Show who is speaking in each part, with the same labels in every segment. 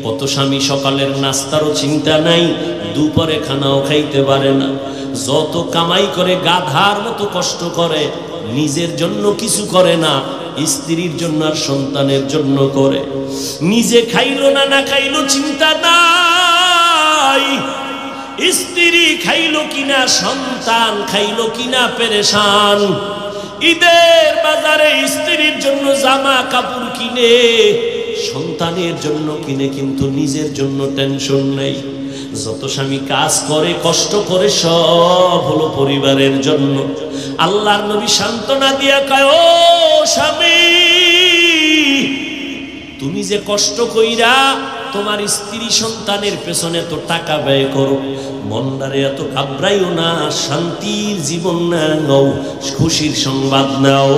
Speaker 1: কত স্বামী সকালের নাস্তারও চিন্তা নাই, দুপুরে খানাও খাইতে পারে না, যত কামাই করে গাধার মতো কষ্ট করে, নিজের জন্য কিছু করে না, স্ত্রীর জন্য আর সন্তানের জন্য করে। নিজে খাইলো না না খাইলো চিন্তা নাই, স্ত্রী খাইলো কিনা সন্তান খাইলো কিনা পেরেশান। ঈদের বাজারে স্ত্রীর জন্য জামা কাপড় কিনে, সন্তানের জন্য কিনে, কিন্তু নিজের জন্য টেনশন নেই। যত স্বামী কাজ করে কষ্ট করে সব হলো পরিবারের জন্য। আল্লাহর নবী সান্ত্বনা দিয়া কয়, ও স্বামী, তুমি যে কষ্ট কইরা তোমার স্ত্রী সন্তানের পেছনে তো টাকা ব্যয় করো, মনটারে এত ঘাবড়াইও না, শান্তির জীবন নাও, খুশির সংবাদ নাও।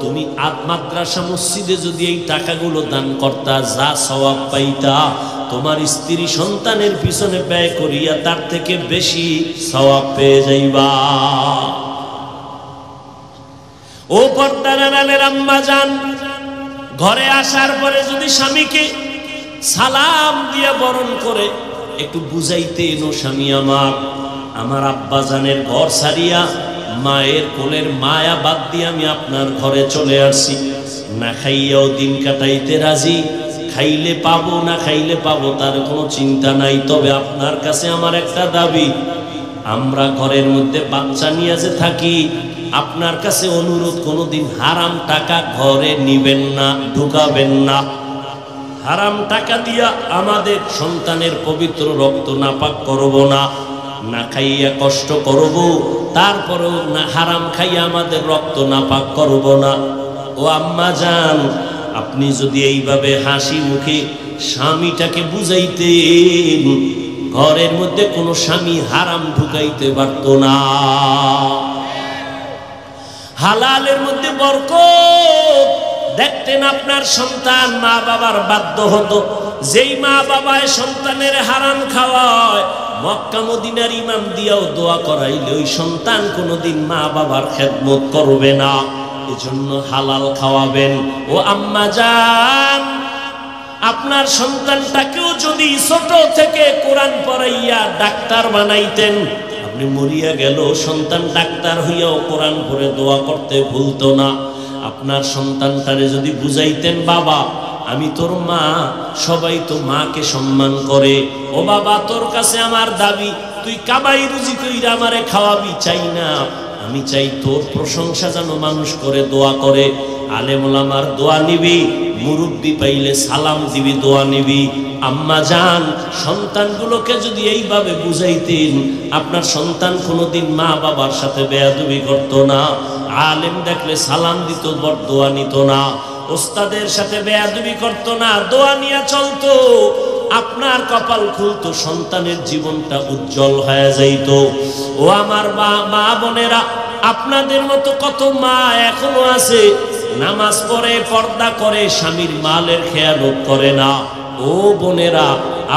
Speaker 1: তুমি মাদ্রাসা মসজিদে যদি এই টাকাগুলো দান করতা, যা সওয়াব পাইতা, তোমার স্ত্রী সন্তানের পিছনে ব্যয় করিয়া তার থেকে বেশি সওয়াব পেয়ে যাইবা। ও পর্দার আড়ালের আম্মা জান, ঘরে আসার পরে যদি স্বামীকে সালাম দিয়ে বরণ করে একটু বুঝাইতে এনো, স্বামী আমার আব্বা জানের ঘর ছাড়িয়া মায়ের কোলের মায়া বাদ দিয়ে আমি আপনার ঘরে চলে আসছি, না খাইয়াও দিন কাটাইতে রাজি, খাইলে পাবো না খাইলে পাবো তার কোনো চিন্তা নাই, তবে আপনার কাছে আমার একটা দাবি, আমরা ঘরের মধ্যে বাচ্চা নিয়ে যে থাকি, আপনার কাছে অনুরোধ, কোনোদিন হারাম টাকা ঘরে নিবেন না, ঢুকাবেন না। হারাম টাকা দিয়া আমাদের সন্তানের পবিত্র রক্ত নাপাক করব না, না খাইয়া কষ্ট করব, তারপরেও না হারাম খাইয়া আমাদের রক্ত নাপাক করব না। ও আম্মা জান, আপনি যদি এইভাবে হাসি মুখে স্বামীটাকে বুঝাইতেন, ঘরের মধ্যে কোনো স্বামী হারাম ঢুকাইতে পারত না। হালালের মধ্যে বরকত দেখতেন, আপনার সন্তান মা বাবার বাধ্য হতো। যেই মা বাবায় সন্তানের হারাম খাওয়ায়, মক্কা মদিনার ইমাম দিয়াও দোয়া করাইলে ওই সন্তান কোনোদিন মা বাবার খেদমত করবে না। এজন্য হালাল খাওয়াবেন। ও আম্মা জান, আপনার সন্তানটাকেও যদি ছোট থেকে কোরআন পড়াইয়া ডাক্তার বানাইতেন, আপনি মরিয়া গেল সন্তান ডাক্তার হইয়াও কোরআন পড়ে দোয়া করতে ভুলতো না। আপনার সন্তানটারে যদি বুঝাইতেন, বাবা আমি তোর মা, সবাই তো মাকে সম্মান করে, ও বাবা তোর কাছে আমার দাবি, তুই কামাই রুজি কইরা আমারে খাওয়াবি, চাই না, আমি চাই তোর প্রশংসা যেন মানুষ করে দোয়া করে। আলেম ওলামার দোয়া নিবি, মুরব্বি পাইলে সালাম দিবি, দোয়া নিবি। আম্মা জান, সন্তানগুলোকে যদি এইভাবে বুঝাইতেন, আপনার সন্তান কোনোদিন মা বাবার সাথে বেয়াদবি করতো না, আলেম দেখলে সালাম দিত, দোয়া নিত না, ওস্তাদের সাথে বেয়াদবি করতো না, দোয়া নিয়ে চলতো। আপনার কপাল খুলতো, সন্তানের জীবনটা উজ্জ্বল হয়ে যাইত। ও আমার মা বোনেরা, আপনাদের মতো কত মা এখনো আছে, নামাজ পড়ে, পর্দা করে, স্বামীর মালের খেয়ালত করে না। ও বোনেরা,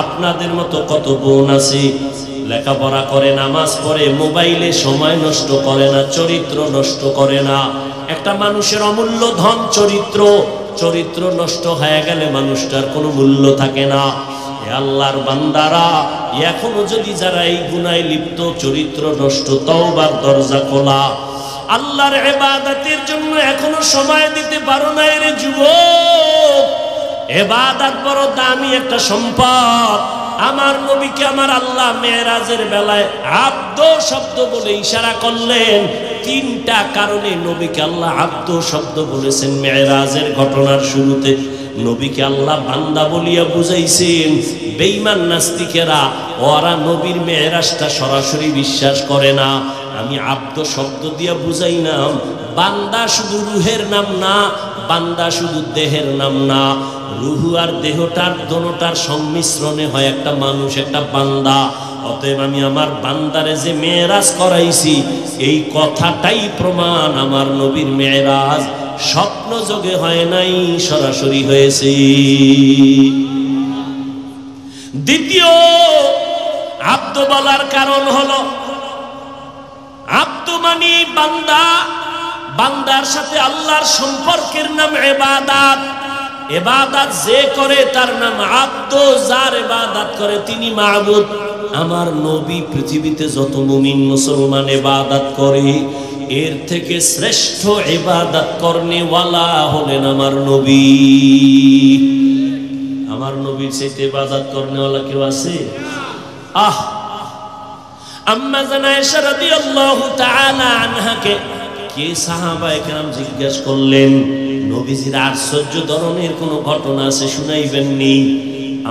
Speaker 1: আপনাদের মতো কত বোন আছে, লেখাপড়া করে, নামাজ পড়ে, মোবাইলে সময় নষ্ট করে না, চরিত্র নষ্ট করে না। একটা মানুষের অমূল্য ধন চরিত্র, চরিত্র নষ্ট হয়ে গেলে মানুষটার কোনো মূল্য থাকে না। আল্লাহর বান্দারা, এখনো যদি যারা এই গুনায় লিপ্ত, চরিত্র নষ্ট, তওবার দরজা খোলা। আল্লাহর ইবাদতের জন্য এখনো সময় দিতে পারো না রে যুবক। ইবাদত বড় দামি একটা সম্পদ। আমার নবীকে আমার আল্লাহ মেরাজের বেলায় আব্দ শব্দ বলে ইশারা করলেন। তিনটা কারণে নবীকে আল্লাহ আব্দ শব্দ বলেছেন মেরাজের ঘটনার শুরুতে। নবীকে আল্লাহ বান্দা বলিয়া বুঝাইছেন। বেঈমান নাস্তিকেরা ওরা নবীর মেরাজটা সরাসরি বিশ্বাস করে না। আমি আব্দ শব্দ দিয়া বুঝাইলাম, বান্দা শুধু রুহের নাম না, বান্দা শুধু দেহের নাম না। রুহু আর দেহটার দোনোটার সংমিশ্রণে হয় একটা মানুষ, একটা বান্দা। অতএব আমি আমার বান্দারে যে মেরাজ করাইছি, এই কথাটাই প্রমাণ আমার নবীর মেরাজ স্বপ্ন যোগে হয় নাই, সরাসরি হয়েছে। দ্বিতীয় আব্দ বলার কারণ হলো, আব্দ মানে বান্দা, বান্দার সাথে আল্লাহর সম্পর্কের নাম ইবাদত। ইবাদত যে করে তার নাম আব্দ, যার ইবাদত করে তিনি মাবুদ। আমার নবী পৃথিবীতে যত মুমিন মুসলমান ইবাদত করে এর থেকে শ্রেষ্ঠ ইবাদত করনেওয়ালা হলেন আমার নবী। আমার নবীর চাইতে ইবাদত করনেওয়ালা কেউ আছে? আম্মা জান আয়েশা রাদিয়াল্লাহু তাআলা আনহাকে কে সাহাবায়ে কেরাম জিজ্ঞেস করলেন, নবীজির আশ্চর্য ধরনের কোনো ঘটনা আছে শুনাইবেননি?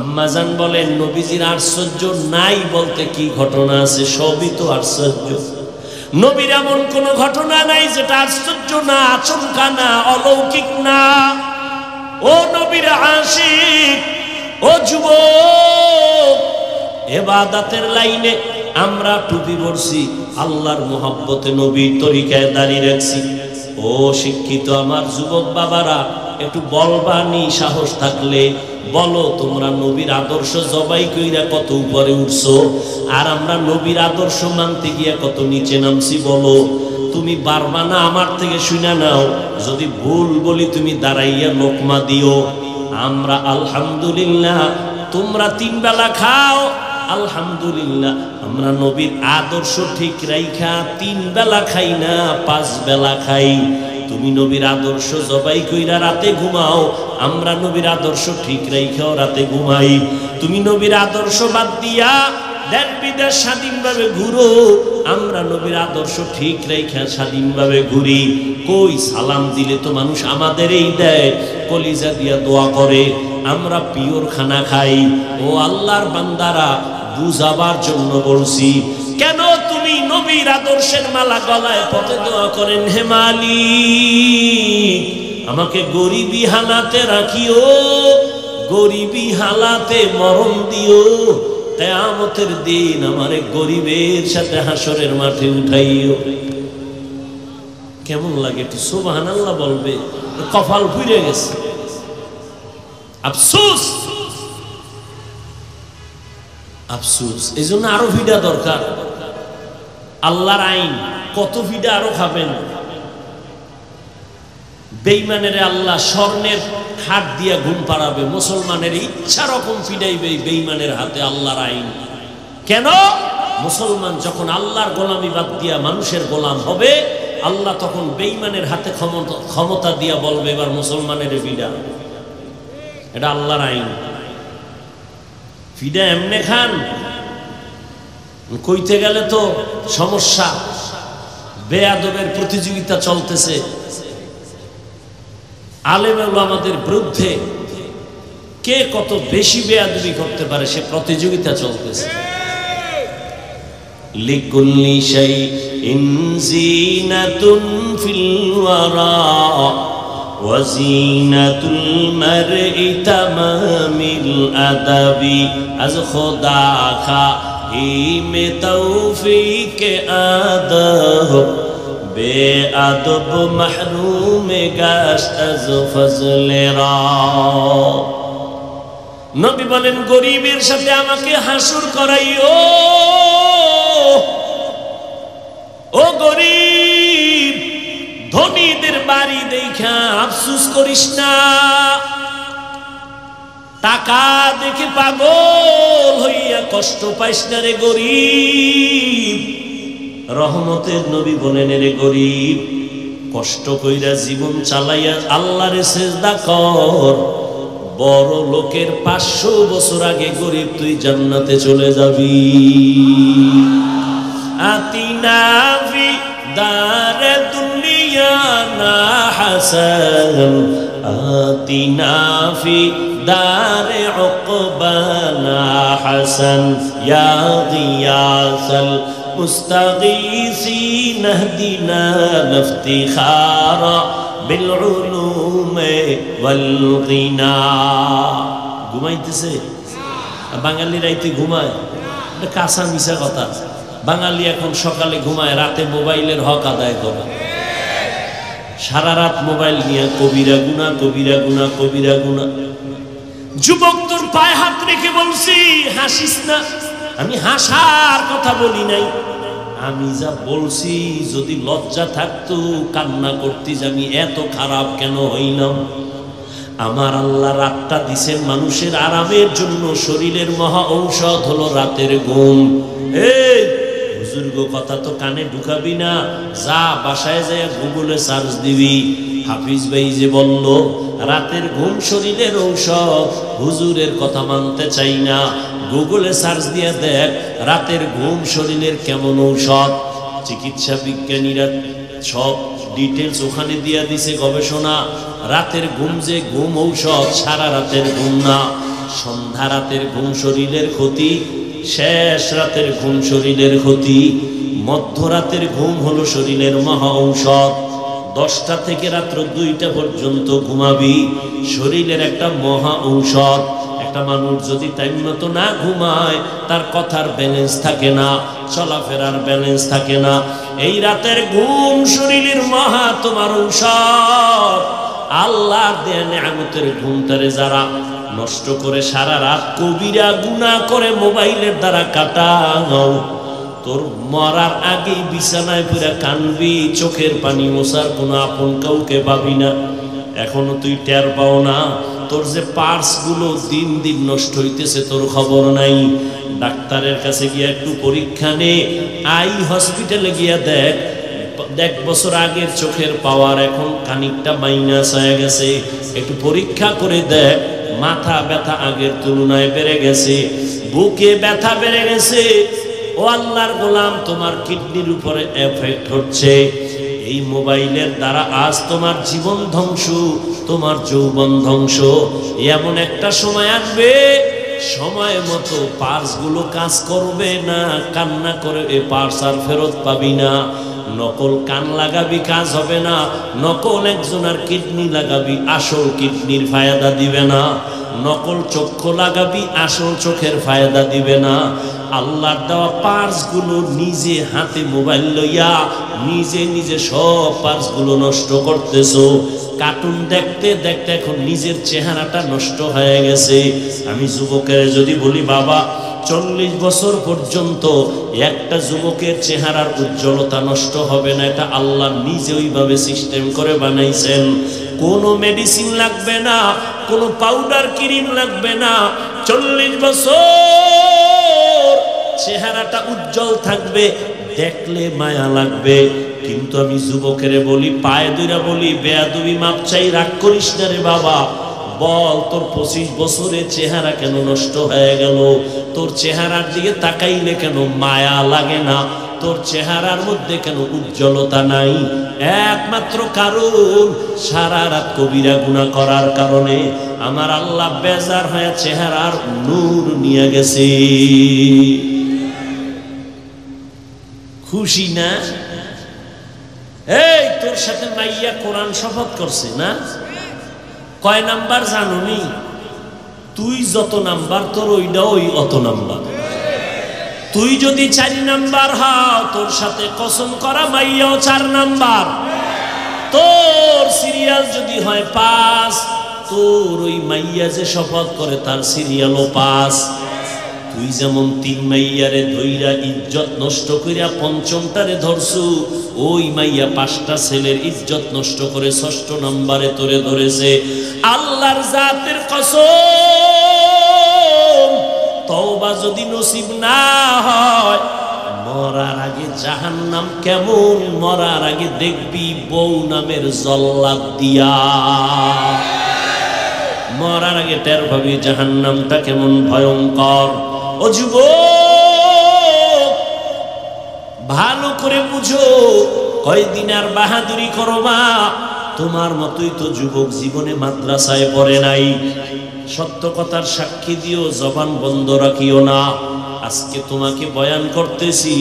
Speaker 1: আম্মা জান বলেন, নবীজির আশ্চর্য নাই বলতে কি ঘটনা আছে? সবই তো আশ্চর্য। নবীর এমন কোন ঘটনা নাই যেটা আশ্চর্য না, আচমকা না, অলৌকিক না। ও নবীর আশিক, ও যুবক, ইবাদতের লাইনে আমরা টুপি পরছি, আল্লাহর মোহাব্বতে নবীর তরিকায় দাঁড়িয়ে রাখছি। ও শিক্ষিত আমার যুবক বাবারা, একটু বলবানি সাহস থাকলে বলো, তোমরা নবীর আদর্শ জবাই কইরা কত উপরে উঠছো, আর আমরা নবীর আদর্শ মানতে গিয়া কত নিচে নামছি। বলো, তুমি পারবা না? আমার থেকে শুনে নাও, যদি ভুল বলি তুমি দাঁড়াইয়া লোকমা দিও। আমরা আলহামদুলিল্লাহ, তোমরা 3 বেলা খাও আলহামদুলিল্লাহ, আমরা নবীর আদর্শ ঠিক রাইখা 3 বেলা খাই না, 5 বেলা খাই। তুমি নবীর আদর্শ জবাই কইরা রাতে ঘুমাও, আমরা নবীর আদর্শ ঠিক রাইখাও রাতে ঘুমাই। তুমি নবীর আদর্শ বাদ দিয়া দেশ বিদেশ স্বাধীনভাবে ঘুরো, আমরা নবীর আদর্শ ঠিক রাইখা স্বাধীনভাবে ঘুরি। কই সালাম দিলে তো মানুষ আমাদেরই দেয়, কলিজা দিয়া দোয়া করে, আমরা পিওর খানা খাই। ও আল্লাহর বান্দারা, বুঝাবার জন্য বলছি, কেন তুমি নবীর আদর্শের মালা গলায় পথে দোয়া করেন, হে মালিক আমাকে গরিবী হালাতে রাখিও, গরিবী হালাতে মরণ দিও, কিয়ামতের দিন আমারে গরিবের সাথে হাসরের মাঠে উঠাইও। কেমন লাগে? একটু সুবহানাল্লাহ বলবে, কপাল ফুইরে গেছে। আফসোস, আফসোস। এই জন্য আরো ভিডা দরকার। আল্লাহর আইন কত ভিডা আরো খাবেন? বেঈমানের আল্লাহ স্বর্ণের হাত দিয়া ঘুম পাড়াবে, মুসলমানের ইচ্ছা রকম ফিডাইবে বেঈমানের হাতে আল্লাহর আইন। কেন? মুসলমান যখন আল্লাহর গোলামি বাদ দিয়া মানুষের গোলাম হবে, আল্লাহ তখন বেঈমানের হাতে ক্ষমতা দিয়া বলবে, এবার মুসলমানের ফিডা। এটা আল্লাহর আইন। ফিডা এমনে খান, কইতে গেলে তো সমস্যা। বেয়াদবের প্রতিযোগিতা চলতেছে, আলেম ওলামাদের বিরুদ্ধে কে কত বেশি বেয়াদবি করতে পারে সে প্রতিযোগিতা চলতেছে। লিকুল্লি শাইইন জিনাতুন ফিল ওয়ারা ওয়া জিনাতুল মারই তামামিল আদাবি আজ খোদা খা মে তৌফিক আদব বেআদব মাহরুম গাশত আজ ফজলে রা। নবী বলেন, গরিবের সাথে আমাকে হাসুর করাইও। ও গরিব, ধনীদের বাড়ি দেখা আফসোস করিস না, টাকা দেখে পাগল হইয়া কষ্ট পাইস না রে গরিব। রহমতের নবী বলেন, রে গরিব, কষ্ট কইরা জীবন চালাইয়া আল্লাহরে সিজদা কর, বড় লোকের 500 বছর আগে গরিব তুই জান্নাতে চলে যাবি। আতিনা ফি দারে দুনিয়া না হাসান, আতিনা ফি দারে উকবানা হাসান, ইয়া গিয়াসাল মুস্তাগীসিন ইহদিনা ইফতিখারা বিল উলুম ওয়াল গিনা। ঘুমাইতেছে বাঙালি, রাইতে ঘুমায়, এটা কাঁচা মিশা কথা। বাঙালি এখন সকালে ঘুমায়, রাতে মোবাইলের হক আদায় করে, সারা রাত মোবাইল নিয়ে কবিরা গুনাহ, কবিরা গুনাহ, কবিরা গুনাহ। যুবক, তোর পায়ে হাত রেখে বলছি, হাসিস না। আমি হাসার কথা বলি নাই, আমি যা বলছি যদি লজ্জা থাকতো কান্না করতি যে আমি এত খারাপ কেন হইলাম। আমার আল্লাহ রাতটা দিছেন মানুষের আরামের জন্য, শরীরের মহা ঔষধ হলো রাতের ঘুম। এই বুজুর্গ কথা তো কানে ঢুকাবি না, যা বাসায় যায় গুগলে সার্চ দিবি। হাফিজ ভাই যে বলল রাতের ঘুম শরীরের ঔষধ, হুজুরের কথা মানতে চাই না, গুগলে সার্চ দিয়ে দেখ রাতের ঘুম শরীরের কেমন ঔষধ। চিকিৎসা বিজ্ঞানীরা সব ডিটেলস ওখানে দিয়ে দিছে গবেষণা। রাতের ঘুম যে ঘুম ঔষধ, সারা রাতের ঘুম না। সন্ধ্যা রাতের ঘুম শরীরের ক্ষতি, শেষ রাতের ঘুম শরীরের ক্ষতি, মধ্যরাতের ঘুম হলো শরীরের মহা ঔষধ। 10টা থেকে রাত্র 2টা পর্যন্ত ঘুমাবি, শরীরের একটা মহা ঔষধ। একটা মানুষ যদি টাইম মতো না ঘুমায়, তার কথার ব্যালেন্স থাকে না, চলাফেরার ব্যালেন্স থাকে না। এই রাতের ঘুম শরীরের মহা তোমার ঔষধ। আল্লাহর দেয়া নিয়ামতের ঘুমটারে যারা নষ্ট করে সারা রাত কবিরা গুনাহ করে মোবাইলের দ্বারা কাটাও, তোর মরার আগেই বিছানায় পুরা কানবি, চোখের পানি মোছার কোনো আপন কাউকে পাবি না। এখনো তুই টের পাও না তোর যে পার্স গুলো দিন দিন নষ্ট হইতেছে, তোর খবর নাই। ডাক্তারের কাছে গিয়া একটু পরীক্ষা নে, আই হসপিটালে গিয়া দেখ 1 বছর আগের চোখের পাওয়ার এখন খানিকটা মাইনাস হয়ে গেছে। একটু পরীক্ষা করে দেখ, মাথা ব্যথা আগের তুলনায় বেড়ে গেছে, বুকে ব্যথা বেড়ে গেছে। ও আল্লাহর গোলাম, তোমার কিডনির উপরে এফেক্ট হচ্ছে। এই মোবাইলের দ্বারা আজ তোমার জীবন ধ্বংস, তোমার যৌবন ধ্বংস। এমন একটা সময় আসবে, সময় মতো পার্স গুলো কাজ করবে না, কান্না করে এ পার্স আর ফেরত পাবি না। নকল কান লাগাবি, কাজ হবে না। নকল একজনের কিডনি লাগাবি, আসল কিডনির ফায়দা দিবে না। নকল চক্ষু লাগাবি, আসল চোখের ফায়দা দিবে না। আল্লাহর দেওয়া পার্স গুলো নিজে হাতে মোবাইল লইয়া নিজে নিজে সব পার্স গুলো নষ্ট করতেছো। কার্টুন দেখতে দেখতে এখন নিজের চেহারাটা নষ্ট হয়ে গেছে। আমি যুবকের যদি বলি বাবা 40 বছর পর্যন্ত একটা যুবকের চেহারার উজ্জ্বলতা নষ্ট হবে না, এটা আল্লাহ নিজে ওইভাবে সিস্টেম করে বানাইছেন। কোনো মেডিসিন লাগবে না, কোনো পাউডার ক্রিম লাগবে না। 40 বছর চেহারাটা উজ্জ্বল থাকবে, দেখলে মায়া লাগবে। কিন্তু আমি যুবকের বলি, পায়ে দুইরা বলি, বেয়াদবি মাপ চাই, রাগ করিস না রে বাবা। বল তোর 25 বছরের চেহারা কেন নষ্ট হয়ে গেল? তোর চেহারার দিকে তাকাইলে কেন মায়া লাগে না? তোর চেহারার মধ্যে কেন উজ্জ্বলতা নাই? একমাত্র কারণ সারা রাত কবিরা গুনাহ করার কারণে আমার আল্লাহ বেজার হয়ে চেহারার নূর নিয়ে গেছে। খুশি না? এই তোর সাথে মাইয়া কোরআন শপথ করছে না? কয় নাম্বার জানুনি? তুই যত নাম্বার তোর ওইটা ওই অত নাম্বার। তুই যদি 4 নাম্বার হও, তোর সাথে কসম করা মাইয়াও 4 নাম্বার। তোর সিরিয়াল যদি হয় 5, তোর ওই মাইয়া যে শপথ করে তার সিরিয়ালও 5। তুই যেমন 3 মাইয়ারে ধইরা ইজ্জত নষ্ট কইরা 5মটারে ধরছু, ওই মাইয়া 5টা ছেলের ইজ্জত নষ্ট করে 6ষ্ঠ নাম্বারে তোরে ধরেছে। আল্লাহর জাতের কসম, তওবা যদি নসিব না হয়, মরার আগে জাহান্নাম কেমন, মরার আগে দেখবি বউ নামের জল্লাদ দিয়া। মরার আগে টের পাবি জাহান্নামটা কেমন ভয়ঙ্কর। ও যুবক, ভালো করে বুঝো, কয়দিন আর বাহাদুরি করো মা? তোমার মতোই তো যুবক জীবনে মাদ্রাসায় পড়ে নাই। সত্য কথার সাক্ষী দিও, জবান বন্ধ রাখিও না। আজকে তোমাকে বয়ান করতেছি,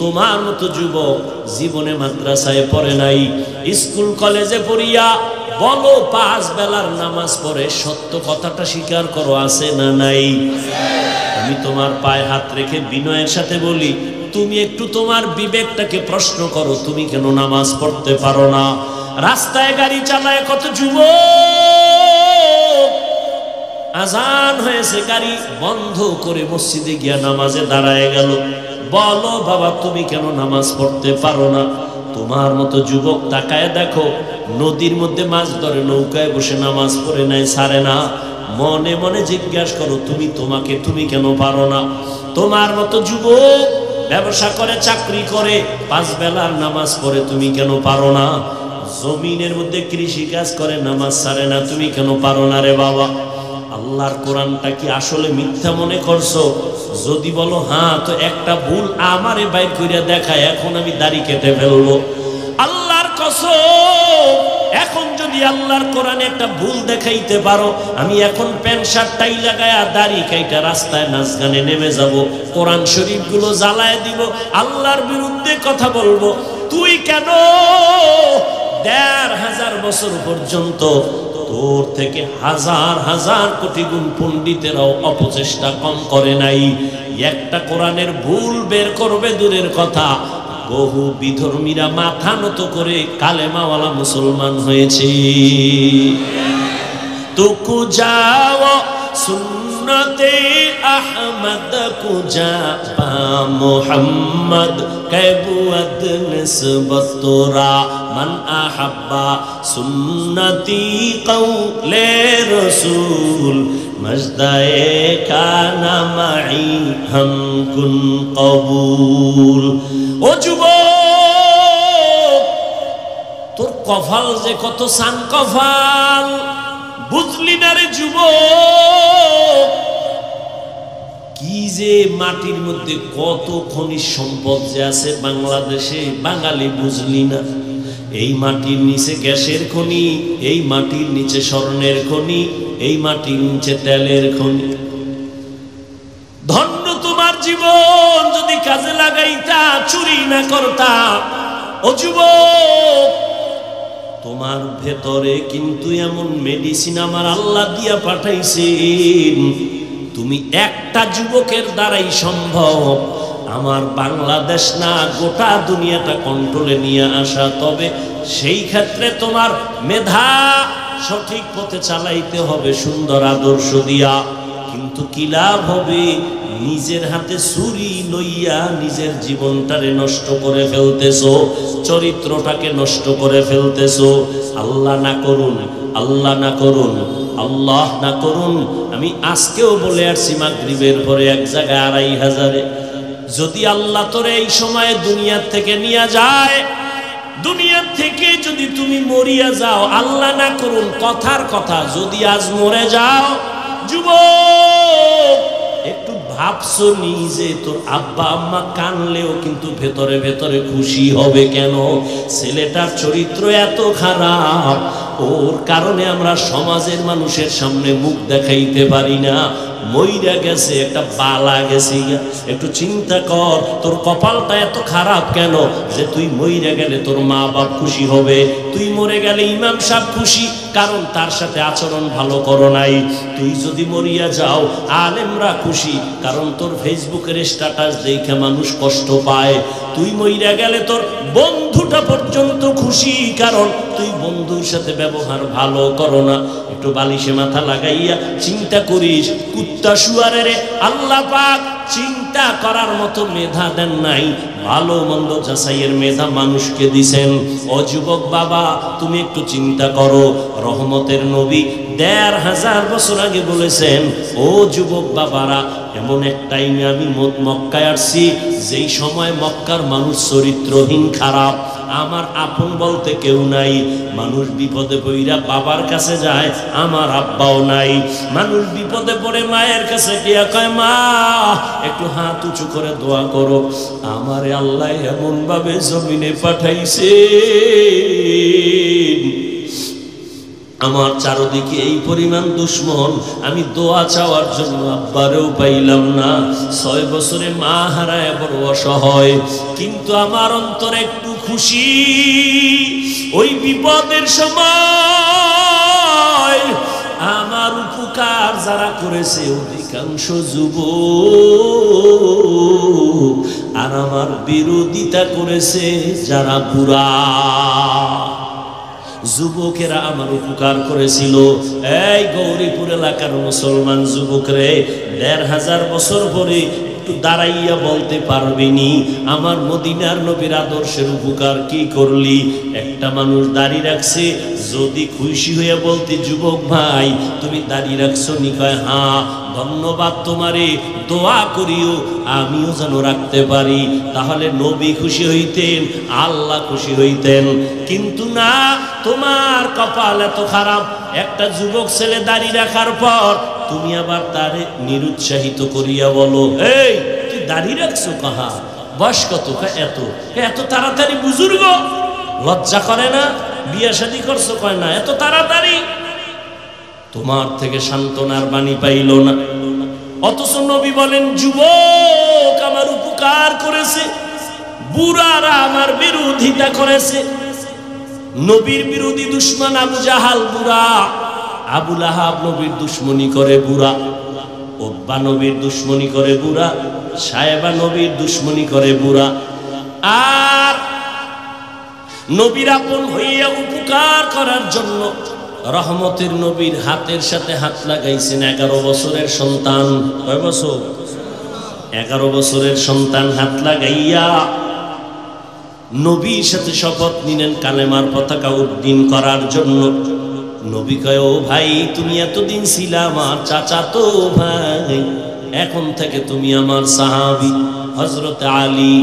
Speaker 1: তোমার মতো যুবক জীবনে মাদ্রাসায় পড়ে নাই, স্কুল কলেজে পড়িয়া বলো 5 বেলার নামাজ পড়ে। সত্য কথাটা স্বীকার করো, আছে না নাই? আমি তোমার পায়ে হাত রেখে বিনয়ের সাথে বলি, তুমি একটু তোমার বিবেকটাকে প্রশ্ন করো, তুমি কেন নামাজ পড়তে পারো না? রাস্তায় গাড়ি চালায় কত যুবক, আজান হয়েছে, গাড়ি বন্ধ করে মসজিদে গিয়া নামাজে দাঁড়ায় গেল। বলো বাবা, তুমি কেন নামাজ পড়তে পারো না? তোমার মতো যুবক তাকায় দেখো, নদীর মধ্যে মাছ ধরে, নৌকায় বসে নামাজ পড়ে নাই, ছাড়ে না। মনে মনে জিজ্ঞাসা করো, তুমি কেন পারো না? তোমার মতো যুবক ব্যবসা করে, চাকরি করে, 5 বেলার নামাজ পড়ে, তুমি কেন পারো না? জমিনের মধ্যে কৃষি কাজ করে, নামাজ ছাড়ে না, তুমি কেন পারো না রে বাবা? আল্লাহর কোরআনটা কি আসলে মিথ্যা মনে করছো? যদি বলো হ্যাঁ, তো একটা ভুল আমারে বাইর কইরা দেখায়, এখন আমি দাড়ি কেটে ফেলবো। আল্লাহর কসম, এখন যদি আল্লাহর কোরআনে একটা ভুল দেখাইতে পারো, আমি এখন প্যান্ট শার্ট টাই লাগায়া দাড়ি কাইটা রাস্তায় নাচ গানে নেমে যাব, কোরআন শরীফ গুলো জ্বালায় দিব, আল্লাহর বিরুদ্ধে কথা বলবো। তুই কেন 1500 বছর পর্যন্ত তোর থেকে হাজার হাজার কোটি গুণ পণ্ডিতেরাও অপচেষ্টা কম করে নাই। একটা কোরআনের ভুল বের করবে দূরের কথা, বহু বিধর্মীরা মাথা নত করে কালেমাওয়ালা মুসলমান হয়েছে। তুকু যাও সুন্নতে আহমদ কুজা পা মুহাম্মদ কবুদ নিসবত তোরা মান আহাব্বা সুন্নতি কওলে রসুল মজদায়ে কানা মাই হাম কুন কবুল। ও যুবক, তোর কপাল যে কত সান কপাল, বুঝলি না রে যুবক? কি যে মাটির মধ্যে কত খনিজ সম্পদ যে আছে বাংলাদেশে, বাঙালি বুঝলি না? এই মাটির নিচে গ্যাসের খনি, এই মাটির নিচে স্বর্ণের খনি, এই মাটির নিচে তেলের খনি। ধন্য তোমার জীবন যদি কাজে লাগাইতা, চুরি না করতা। ও যুবক, তোমার ভেতরে কিন্তু এমন মেডিসিন আমার আল্লাহ দিয়া পাঠাইছেন, তুমি একটা যুবকের দ্বারাই সম্ভব আমার বাংলাদেশ না গোটা দুনিয়াটা কন্ট্রোলে নিয়ে আসা। তবে সেই ক্ষেত্রে তোমার মেধা সঠিক পথে চালাইতে হবে, সুন্দর আদর্শ দিয়া। কিন্তু কি লাভ হবে? নিজের হাতে ছুরি লইয়া নিজের জীবনটারে নষ্ট করে ফেলতেছো, চরিত্রটাকে নষ্ট করে ফেলতেছো। আল্লাহ না করুন, আল্লাহ না করুন, আল্লাহ না করুন। আমি আজকেও বলে আসছি, মাগরিবের পরে এক জায়গায় 2500-এ যদি আল্লাহ তোরে এই সময়ে দুনিয়ার থেকে নিয়ে যায়, দুনিয়ার থেকে যদি তুমি মরিয়া যাও, আল্লাহ না করুন, কথার কথা যদি আজ মরে যাও, যুবক একটু ভাবছো নিজে, তোর আব্বা আম্মা কানলেও কিন্তু ভেতরে ভেতরে খুশি হবে। কেন? ছেলেটার চরিত্র এত খারাপ, ওর কারণে আমরা সমাজের মানুষের সামনে মুখ দেখাইতে পারি না। মইরা গেছে, একটা বালা গেছে। একটু চিন্তা কর, তোর কপালটা এত খারাপ কেন যে তুই মইরা গেলে তোর মা বাপ খুশি হবে, তুই মরে গেলে ইমাম সাহেব খুশি, কারণ তার সাথে আচরণ ভালো করো নাই। তুই যদি মরিয়া যাও, আলেমরা খুশি, কারণ তোর ফেসবুকের স্ট্যাটাস দেখে মানুষ কষ্ট পায়। তুই মইরা গেলে তোর বন্ধুটা পর্যন্ত খুশি, কারণ তুই বন্ধুর সাথে ব্যবহার ভালো করো না। একটু বালিশে মাথা লাগাইয়া চিন্তা করিস, কুত্তা শুয়ারের আল্লাহ পাক চিন্তা করার মতো মেধা দেন নাই, ভালো মন্দ যাচাইয়ের মেধা মানুষকে দিছেন। ও যুবক বাবা, তুমি একটু চিন্তা করো, রহমতের নবী 1500 বছর আগে বলেছেন, ও যুবক বাবারা, এমন এক টাইমে আমি মক্কায় আসছি যেই সময় মক্কার মানুষ চরিত্রহীন, খারাপ, আমার আপন বলতে কেউ নাই। মানুষ বিপদে পড়িয়া বাবার কাছে যায়, আমার আব্বাও নাই। মানুষ বিপদে পড়ে মায়ের কাছে গিয়া কয়, মা একটু হাত উঁচু করে দোয়া করো। আমারে আল্লাহ এমন ভাবে জমিনে পাঠাইছে, আমার চারদিকে এই পরিমাণ দুশ্মন, আমি দোয়া চাওয়ার জন্য আব্বারেও পাইলাম না। 6 বছরে মা হারায় বড় অসহায়, কিন্তু আমার অন্তরে একটু খুশি। ওই বিপদের সময় আমার উপকার যারা করেছে অধিকাংশ যুবক, আর আমার বিরোধিতা করেছে যারা বুড়া। যুবকেরা আমার উপকার করেছিল। এই গৌরীপুর এলাকার মুসলমান যুবকরে 1500 বছর পরে একটু একটু দাঁড়াইয়া বলতে পারবিনি আমার মদিনার নবীর আদর্শের উপকার কি করলি? একটা মানুষ দাড়ি রাখছে, যদি খুশি হইয়া বলতে যুবক ভাই তুমি দাড়ি রাখছো নি? কয় হ্যাঁ, ধন্যবাদ তোমারে, দোয়া করিও আমিও যেন রাখতে পারি। তাহলে নবী খুশি হইতেন, আল্লাহ খুশি হইতেন। কিন্তু না, তোমার কপাল এত খারাপ, একটা যুবক ছেলে দাড়ি রাখার পর তুমি আবার তারে নিরুৎসাহিত করিয়া বলো, এই তুই দাড়ি রাখছো? কাহা বয়স কত? এত এত তাড়াতাড়ি বুজুর্গ, লজ্জা করে না? বিয়ে শাদী করছো? কয় না। এত তাড়াতাড়ি? তোমার থেকে সান্ত্বনার বাণী পাইল না। অথচ নবী বলেন যুবক আমার উপকার করেছে, বুড়ারা আমার বিরোধিতা করেছে। নবীর বিরোধী দুশমন আবু জাহাল বুড়া, আবু লাহাব নবীর দুশ্মনী করে বুড়া, উতবা নবীর দুশ্মনী করে বুড়া, সায়েবা নবীর দুশ্মনী করে বুড়া। আর নবীর আপন হইয়া উপকার করার জন্য রহমতের নবীর হাতের সাথে হাত লাগাইছেন 11 বছরের সন্তান। কয় বছর? 11 বছরের সন্তান হাত লাগাইয়া নবীর সাথে শপথ নিলেন কালেমার পতাকা উড্ডীন করার জন্য। নবী কয়, ও ভাই তুমি এতদিন ছিলা আমার চাচাতো ভাই, এখন থেকে তুমি আমার সাহাবী। হযরত আলী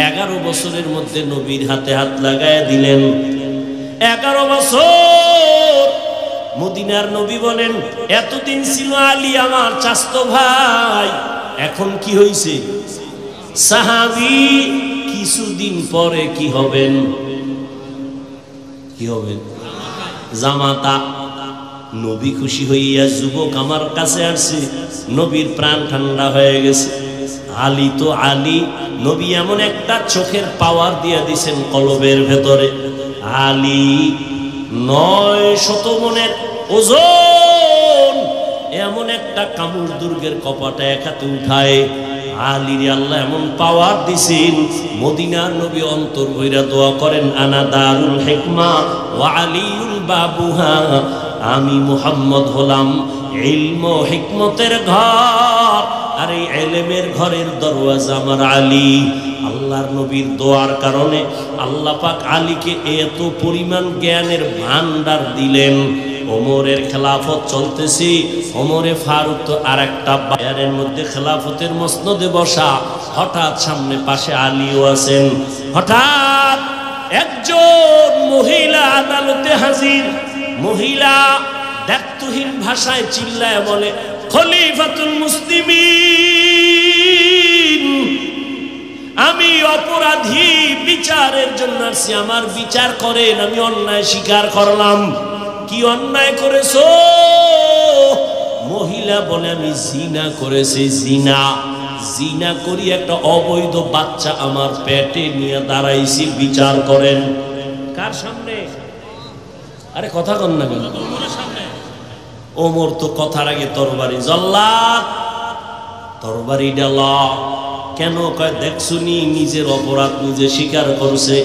Speaker 1: 11 বছরের মধ্যে নবীর হাতে হাত লাগায় দিলেন। 11 বছর মদিনার নবী বলেন এতদিন ছিল আলী আমার চাচতো ভাই, এখন কি হইছে? সাহাবী। কিছুদিন পরে কি হবেন? কি হবেন? জামাতা। নবী খুশি হইয়া যুবক আমার কাছে আসছে, নবীর প্রাণ ঠান্ডা হয়ে গেছে। আলী তো আলী, নবী এমন একটা চোখের পাওয়ার দিয়ে দিছেন কলবের ভেতরে। আলী 900 মনের ওজন, এমন একটা কামুর দুর্গের কপাটা এক হাতে উঠায়। আলীর আল্লাহ এমন পাওয়ার দিছেন, মদিনার নবী অন্তর ভইরা দোয়া করেন, আনা দারুল হিকমা ওয়া আলিউল বাবুহা, আমি মুহাম্মদ হলাম ইলম ও হিকমতের ঘর, আর এই ইলমের ঘরের দরওয়াজা আমার আলী। আল্লাহর নবীর দোয়ার কারণে আল্লাহ পাক আলীকে এত পরিমাণ জ্ঞানের ভান্ডার দিলেন। ওমরের খেলাফত চলতেছি, ওমরে ফারুক তো আর একটা বায়ারের মধ্যে খেলাফতের মসনদে বসা, হঠাৎ সামনে পাশে আলীও আছেন। হঠাৎ একজন মহিলা আদালতে হাজির। মহিলা দায়িত্বহীন ভাষায় চিল্লায় বলে, খলিফাতুল মুসলিমিন, আমি অপরাধী, বিচারের জন্য আসছি, আমার বিচার করেন, আমি অন্যায় স্বীকার করলাম। কি অন্যায় করেছো? মহিলা বলে, আমি জিনা করেছি। জিনা জিনা করি একটা অবৈধ বাচ্চা আমার পেটে নিয়ে দাঁড়াইছি, বিচার করেন। কার সামনে? আরে কথা কন না কেন? ওমর তো কথার আগে তরবারি, জল্লাদ তরবারি ডালা। কেন? কয় দেখছুনি নিজের অপরাধ নিজে স্বীকার করছে।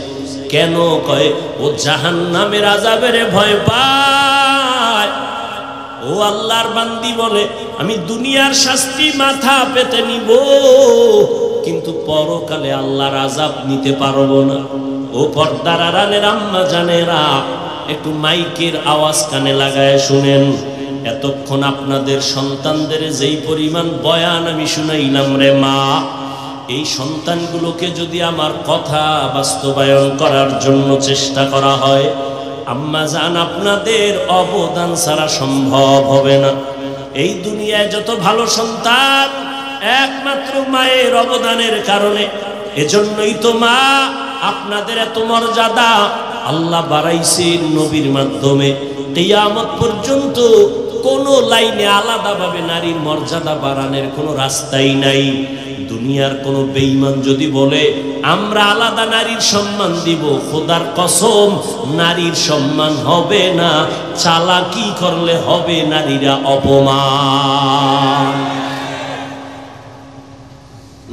Speaker 1: কেন? কয় ও জাহান্নামের আযাবের ভয় পায়। ও আল্লাহর বান্দি বলে, আমি দুনিয়ার শাস্তি মাথা পেতে নিব, কিন্তু পরকালে আল্লাহর আযাব নিতে পারবো না। ও পর্দার আড়ালের আম্মা জানেরা, একটু মাইকের আওয়াজ কানে লাগায় শুনেন। এতক্ষণ আপনাদের সন্তানদের যেই পরিমাণ বয়ান আমি শুনাইলাম রে মা, এই সন্তানগুলোকে যদি আমার কথা বাস্তবায়ন করার জন্য চেষ্টা করা হয়, আম্মা জান আপনাদের অবদান ছাড়া সম্ভব হবে না। এই দুনিয়ায় যত ভালো সন্তান একমাত্র মায়ের অবদানের কারণে। এজন্যই তো মা আপনাদের এত মর্যাদা আল্লাহ বাড়াইছেন নবীর মাধ্যমে। কিয়ামত পর্যন্ত কোন লাইনে আলাদাভাবে নারীর মর্যাদা বাড়ানোর কোনো রাস্তাই নাই। দুনিয়ার কোন বেঈমান যদি বলে আমরা আলাদা নারীর সম্মান দিব, খোদার কসম নারীর সম্মান হবে না, চালাকি করলে হবে নারীরা অপমান।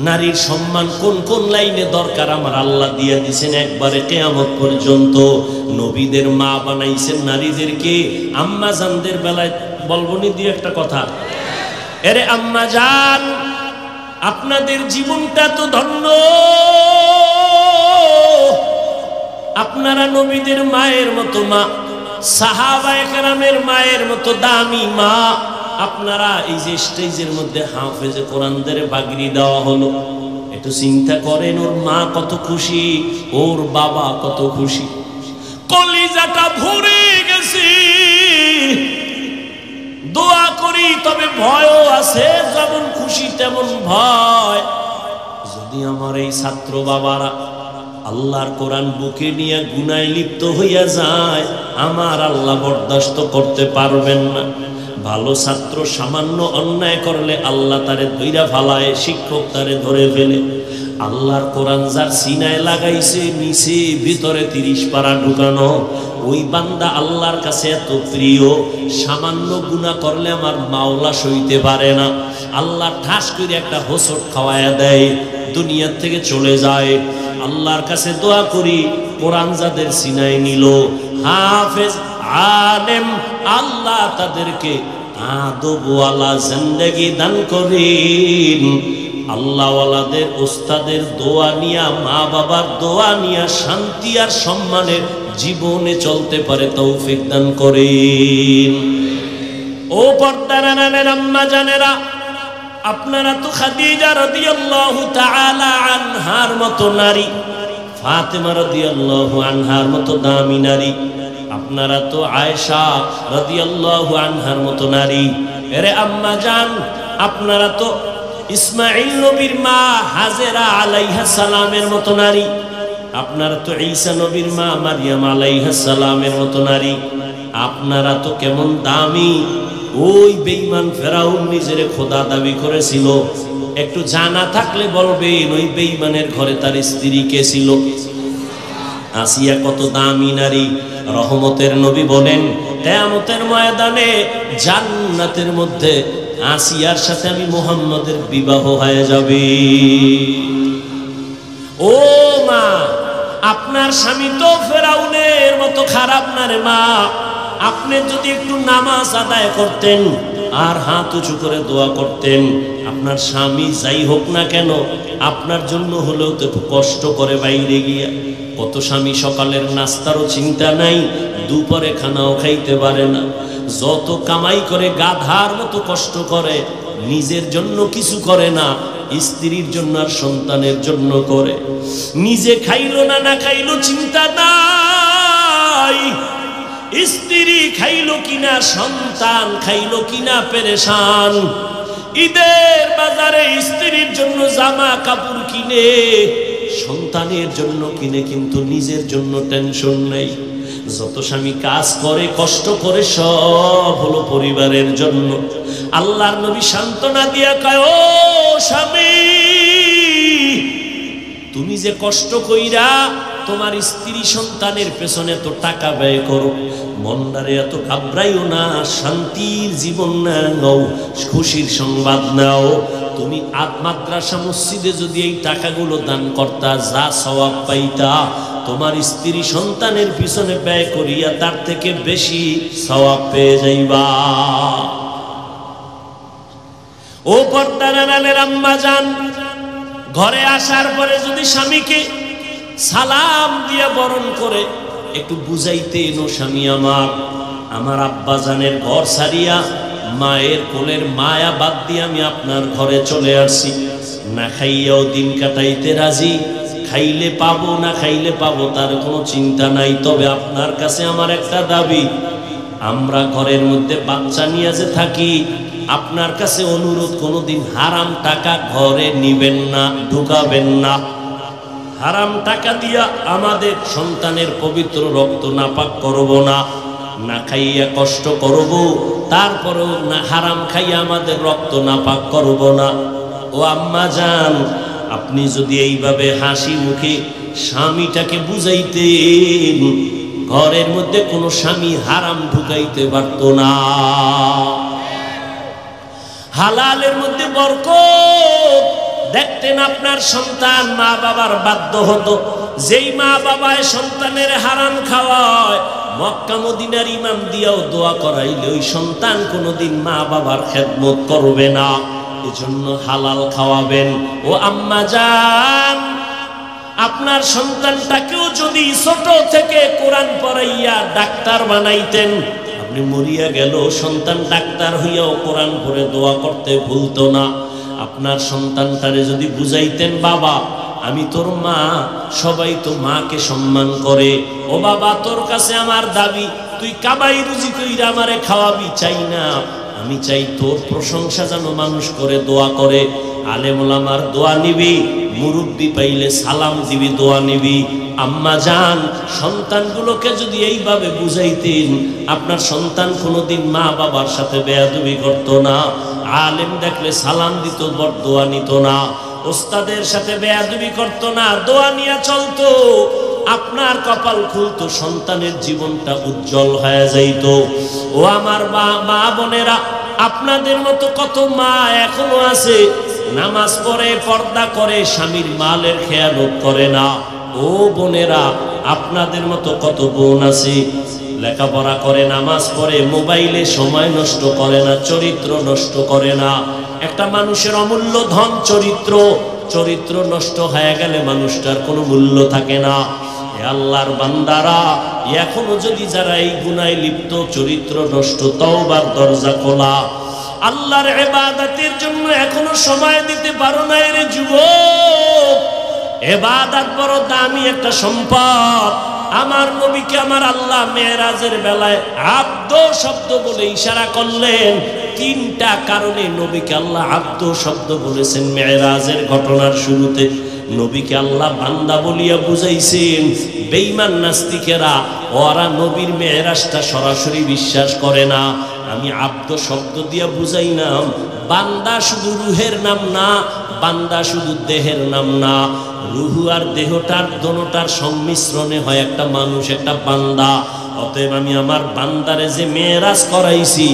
Speaker 1: নারীর সম্মান কোন কোন লাইনে দরকার আমার আল্লাহ দিয়ে দিয়েছেন একবারে কিয়ামত পর্যন্ত। নবীদের মা বানাইছেন নারীদেরকে। আম্মা জানদের বেলায় বলবনি দিয়ে একটা কথা, এরে আম্মা জান আপনাদের জীবনটা তো ধন্য, আপনারা নবীদের মায়ের মতো মা, সাহাবায়ে কেরামের মায়ের মতো দামি মা। আপনারা এই যে স্টেজের মধ্যে হাফেজে কোরআনদের পাগড়ি দেওয়া হলো, একটু চিন্তা করেন ওর মা কত খুশি, ওর বাবা কত খুশি, কলিজাটা ভরে গেছে। দোয়া করি, তবে ভয়ও আছে, যেমন খুশি তেমন ভয়। যদি আমার এই ছাত্র বাবারা আল্লাহর কোরআন বুকে নিয়ে গুনায় লিপ্ত হইয়া যায়, আমার আল্লাহ বরদাস্ত করতে পারবেন না। ভালো ছাত্র সামান্য অন্যায় করলে আল্লাহ তারে ধইরা ফালায়, শিক্ষক তারে ধরে ফেলে। আল্লাহর কোরআন যার সিনায় লাগাইছে, নিচে ভিতরে 30 পারা ঢুকানো, ওই বান্দা আল্লাহর কাছে এত প্রিয়, সামান্য গুনাহ করলে আমার মাওলা সইতে পারে না। আল্লাহ ঠাস করে একটা হোঁচট খাওয়ায়া দেয়, দুনিয়ার থেকে চলে যায়। আল্লাহর কাছে দোয়া করি, কোরআন যাদের সিনায় নিল, হাফেজ আলেম, আল্লাহ তাদেরকে আদবওয়ালা জিন্দেগি দান করেন। আল্লাহওয়ালাদের ওস্তাদের দোয়া নিয়া, মা বাবার দোয়া নিয়া শান্তি আর সম্মানের জীবনে চলতে পারে তৌফিক দান করেন। ও পর্দার আড়ালের আম্মা জানেরা, আপনারা তো খাদিজা রাদিয়াল্লাহু তাআলা আনহার মতো নারী, ফাতেমা রাদিয়াল্লাহু আনহার মতো দামি নারী, আপনারা তো আয়েশা রাদিয়াল্লাহু আনহার মতো নারী। এরে আম্মা জান, আপনারা তো ইসমাঈল নবীর মা হাজেরা আলাইহা সালামের মতো নারী, আপনারা তো ঈসা নবীর মা মারইয়াম আলাইহা সালামের মতো নারী। আপনারা তো কেমন দামি। ওই বেঈমান ফেরাউন নিজের খোদা দাবি করেছিল, একটু জানা থাকলে বলবেন ওই বেঈমানের ঘরে তার স্ত্রী কে ছিল? আসিয়া কত দামি নারী। রহমতের নবী বলেন, কিয়ামতের ময়দানে জান্নাতের মধ্যে আসিয়ার সাথে আমি মুহাম্মদের বিবাহ হয়ে যাবে। ও মা, আপনার স্বামী তো ফেরাউনের মতো খারাপ না রে মা। আপনি যদি একটু নামাজ আদায় করতেন আর হাত উঁচু করে দোয়া করতেন, আপনার স্বামী যাই হোক না কেন আপনার জন্য হলেও তো একটু কষ্ট করে বাইরে গিয়া। কত স্বামী সকালের নাস্তারও চিন্তা নাই, দুপুরে খানাও খাইতে পারে না, যত কামাই করে গাধার মতো কষ্ট করে, নিজের জন্য কিছু করে না, স্ত্রীর জন্য আর সন্তানের জন্য করে। নিজে খাইলো না না খাইলো চিন্তা নাই, স্ত্রী খাইলো কিনা, সন্তান খাইলো কিনা পেরেশান। ঈদের বাজারে স্ত্রীর জন্য জামা কাপড় কিনে, সন্তানের জন্য কিনে, কিন্তু নিজের জন্য টেনশন নেই। যত স্বামী কাজ করে কষ্ট করে সব হলো পরিবারের জন্য। আল্লাহর নবী সান্ত্বনা দিয়া কয়, ও স্বামী, তুমি যে কষ্ট কইরা তোমার স্ত্রী সন্তানের পেছনে তো টাকা ব্যয় করো, মনটারে এত ঘাবড়াইও না, শান্তির জীবন নাও, খুশির সংবাদ নাও। তুমি মাদ্রাসা মসজিদে যদি এই টাকাগুলো দান করতা, যা সওয়াব পাইতা, তোমার স্ত্রী সন্তানের পিছনে ব্যয় করিয়া তার থেকে বেশি সওয়াব পেয়ে যাইবা। ও পর্দার আড়ালের আম্মা জান, ঘরে আসার পরে যদি স্বামীকে সালাম দিয়ে বরণ করে একটু বুঝাইতেন, ও স্বামী আমার আব্বা জানের ঘর ছাড়িয়া মায়ের কোলের মায়া বাদ দিয়ে আমি আপনার ঘরে চলে আসছি, না খাইয়াও দিন কাটাইতে রাজি, খাইলে পাবো না খাইলে পাবো তার কোনো চিন্তা নাই। তবে আপনার কাছে আমার একটা দাবি, আমরা ঘরের মধ্যে বাচ্চা নিয়ে যে থাকি, আপনার কাছে অনুরোধ, কোনোদিন হারাম টাকা ঘরে নিবেন না, ঢুকাবেন না। হারাম টাকা দিয়া আমাদের সন্তানের পবিত্র রক্ত নাপাক করব না, না খাইয়া কষ্ট করব, তারপরেও না হারাম খাইয়া আমাদের রক্ত নাপাক করব না। ও আম্মা জান, আপনি যদি এইভাবে হাসি মুখে স্বামীটাকে বুঝাইতেন, ঘরের মধ্যে কোনো স্বামী হারাম ঢুকাইতে পারত না। হালালের মধ্যে বরকত দেখতেন। আপনার সন্তান মা বাবার বাধ্য হতো, যেই মা বাবায় সন্তানের হারাম খাওয়ায়, মক্কা মদিনার ইমাম দিয়াও দোয়া করাইলে ওই সন্তান কোনোদিন মা বাবার খেদমত করবে না। এজন্য হালাল খাওয়াবেন। ও আম্মা জান, আপনার সন্তানটাকেও যদি ছোট থেকে কোরআন পড়াইয়া ডাক্তার বানাইতেন, আপনি মরিয়া গেল সন্তান ডাক্তার হইয়াও কোরআন পড়ে দোয়া করতে ভুলতো না। আপনার সন্তানটারে যদি বুঝাইতেন, বাবা আমি তোর মা, সবাই তো মাকে সম্মান করে, ও বাবা তোর কাছে আমার দাবি তুই কাবাই রুজি কইরা আমারে খাওয়াবি, চাই না, আমি চাই তোর প্রশংসা যেন মানুষ করে দোয়া করে। আলেম ওলামার দোয়া নিবি, মুরব্বি পাইলে সালাম দিবি, দোয়া নিবি। আম্মা জান, সন্তানগুলোকে যদি এইভাবে বুঝাইতেন, আপনার সন্তান কোনোদিন মা বাবার সাথে বেয়াদবি করতো না, আলেম দেখলে সালাম দিত, বড় দোয়া নিত না, ওস্তাদের সাথে বেয়াদবি করতো না, দোয়া নিয়ে চলতো। আপনার কপাল খুলতো, সন্তানের জীবনটা উজ্জ্বল হয়ে যাইত। ও আমার মা বোনেরা, আপনাদের মতো কত মা এখনো আছে নামাজ পড়ে, পর্দা করে, স্বামীর মালের খেয়ালত করে না। ও বোনেরা, আপনাদের মতো কত বোন আছে লেখাপড়া করে, নামাজ পড়ে, মোবাইলে সময় নষ্ট করে না, চরিত্র নষ্ট করে না। একটা মানুষের অমূল্য ধন চরিত্র, চরিত্র নষ্ট হয়ে গেলে মানুষটার কোনো মূল্য থাকে না। আল্লাহর বান্দারা, এখনো যদি যারা এই গুনায় লিপ্ত, চরিত্র নষ্ট, তওবার দরজা খোলা। আল্লাহর ইবাদতের জন্য এখনো সময় দিতে পারো না রে যুবক। ইবাদত বড় দামি একটা সম্পদ। আমার নবীকে আমার আল্লাহ মেরাজের বেলায় আব্দ শব্দ বলে ইশারা করলেন। তিনটা কারণে নবীকে আল্লাহ আব্দ শব্দ বলেছেন মেরাজের ঘটনার শুরুতে। নবীকে আল্লাহ বান্দা বলিয়া বুঝাইছেন। বেঈমান নাস্তিকেরা ওরা নবীর মেরাজটা সরাসরি বিশ্বাস করে না। আমি আব্দ শব্দ দিয়া বুঝাইলাম, বান্দা শুধু রুহের নাম না, বান্দা শুধু দেহের নাম না, রুহু আর দেহটার দোনোটার সংমিশ্রণে হয় একটা মানুষ, একটা বান্দা। অতএব আমি আমার বান্দারে যে মেরাজ করাইছি,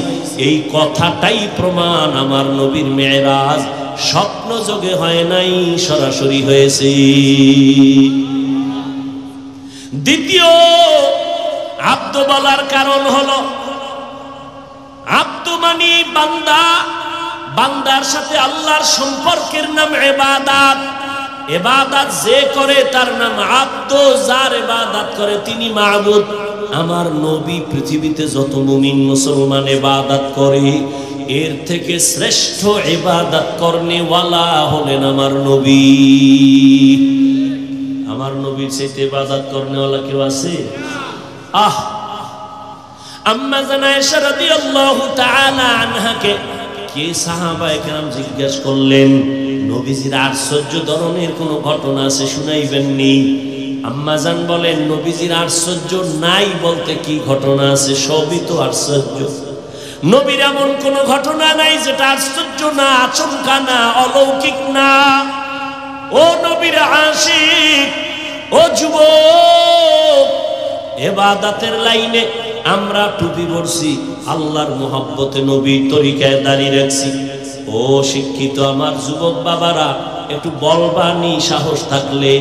Speaker 1: এই কথাটাই প্রমাণ আমার নবীর মেরাজ স্বপ্ন যোগে হয় নাই, সরাসরি হয়েছে। দ্বিতীয় আব্দ বলার কারণ হলো, আব্দ মানে বান্দা, বান্দার সাথে আল্লাহর সম্পর্কের নাম ইবাদত। ইবাদত যে করে তার নাম আব্দ, যার ইবাদত করে তিনি মাবুদ। আমার নবী পৃথিবীতে যত মুমিন মুসলমান ইবাদত করে, এর থেকে শ্রেষ্ঠ ইবাদত করনেওয়ালা হলেন আমার নবী। আমার নবীর সাথে ইবাদত করনেওয়ালা কেউ আছে? আহ, আম্মা জান আয়েশা রাদিয়াল্লাহু তাআলা আনহাকে কে সাহাবায়ে কেরাম জিজ্ঞেস করলেন, নবীজির আশ্চর্য ধরনের কোন ঘটনা আছে শুনাইবেন নি? আম্মা জান বলেন, নবীজির আশ্চর্য নাই বলতে কি ঘটনা আছে? সবই তো আশ্চর্য। নবীর এমন কোন ঘটনা নাই যেটা আশ্চর্য না, আচমকা না, অলৌকিক না। ও নবীর আশিক, ও যুবক, ইবাদতের লাইনে আমরা টুপি পরছি, আল্লাহর মোহাব্বতে নবীর তরিকায় দাঁড়িয়ে রাখছি। ও শিক্ষিত আমার যুবক বাবারা, একটু বলবানি সাহস থাকলে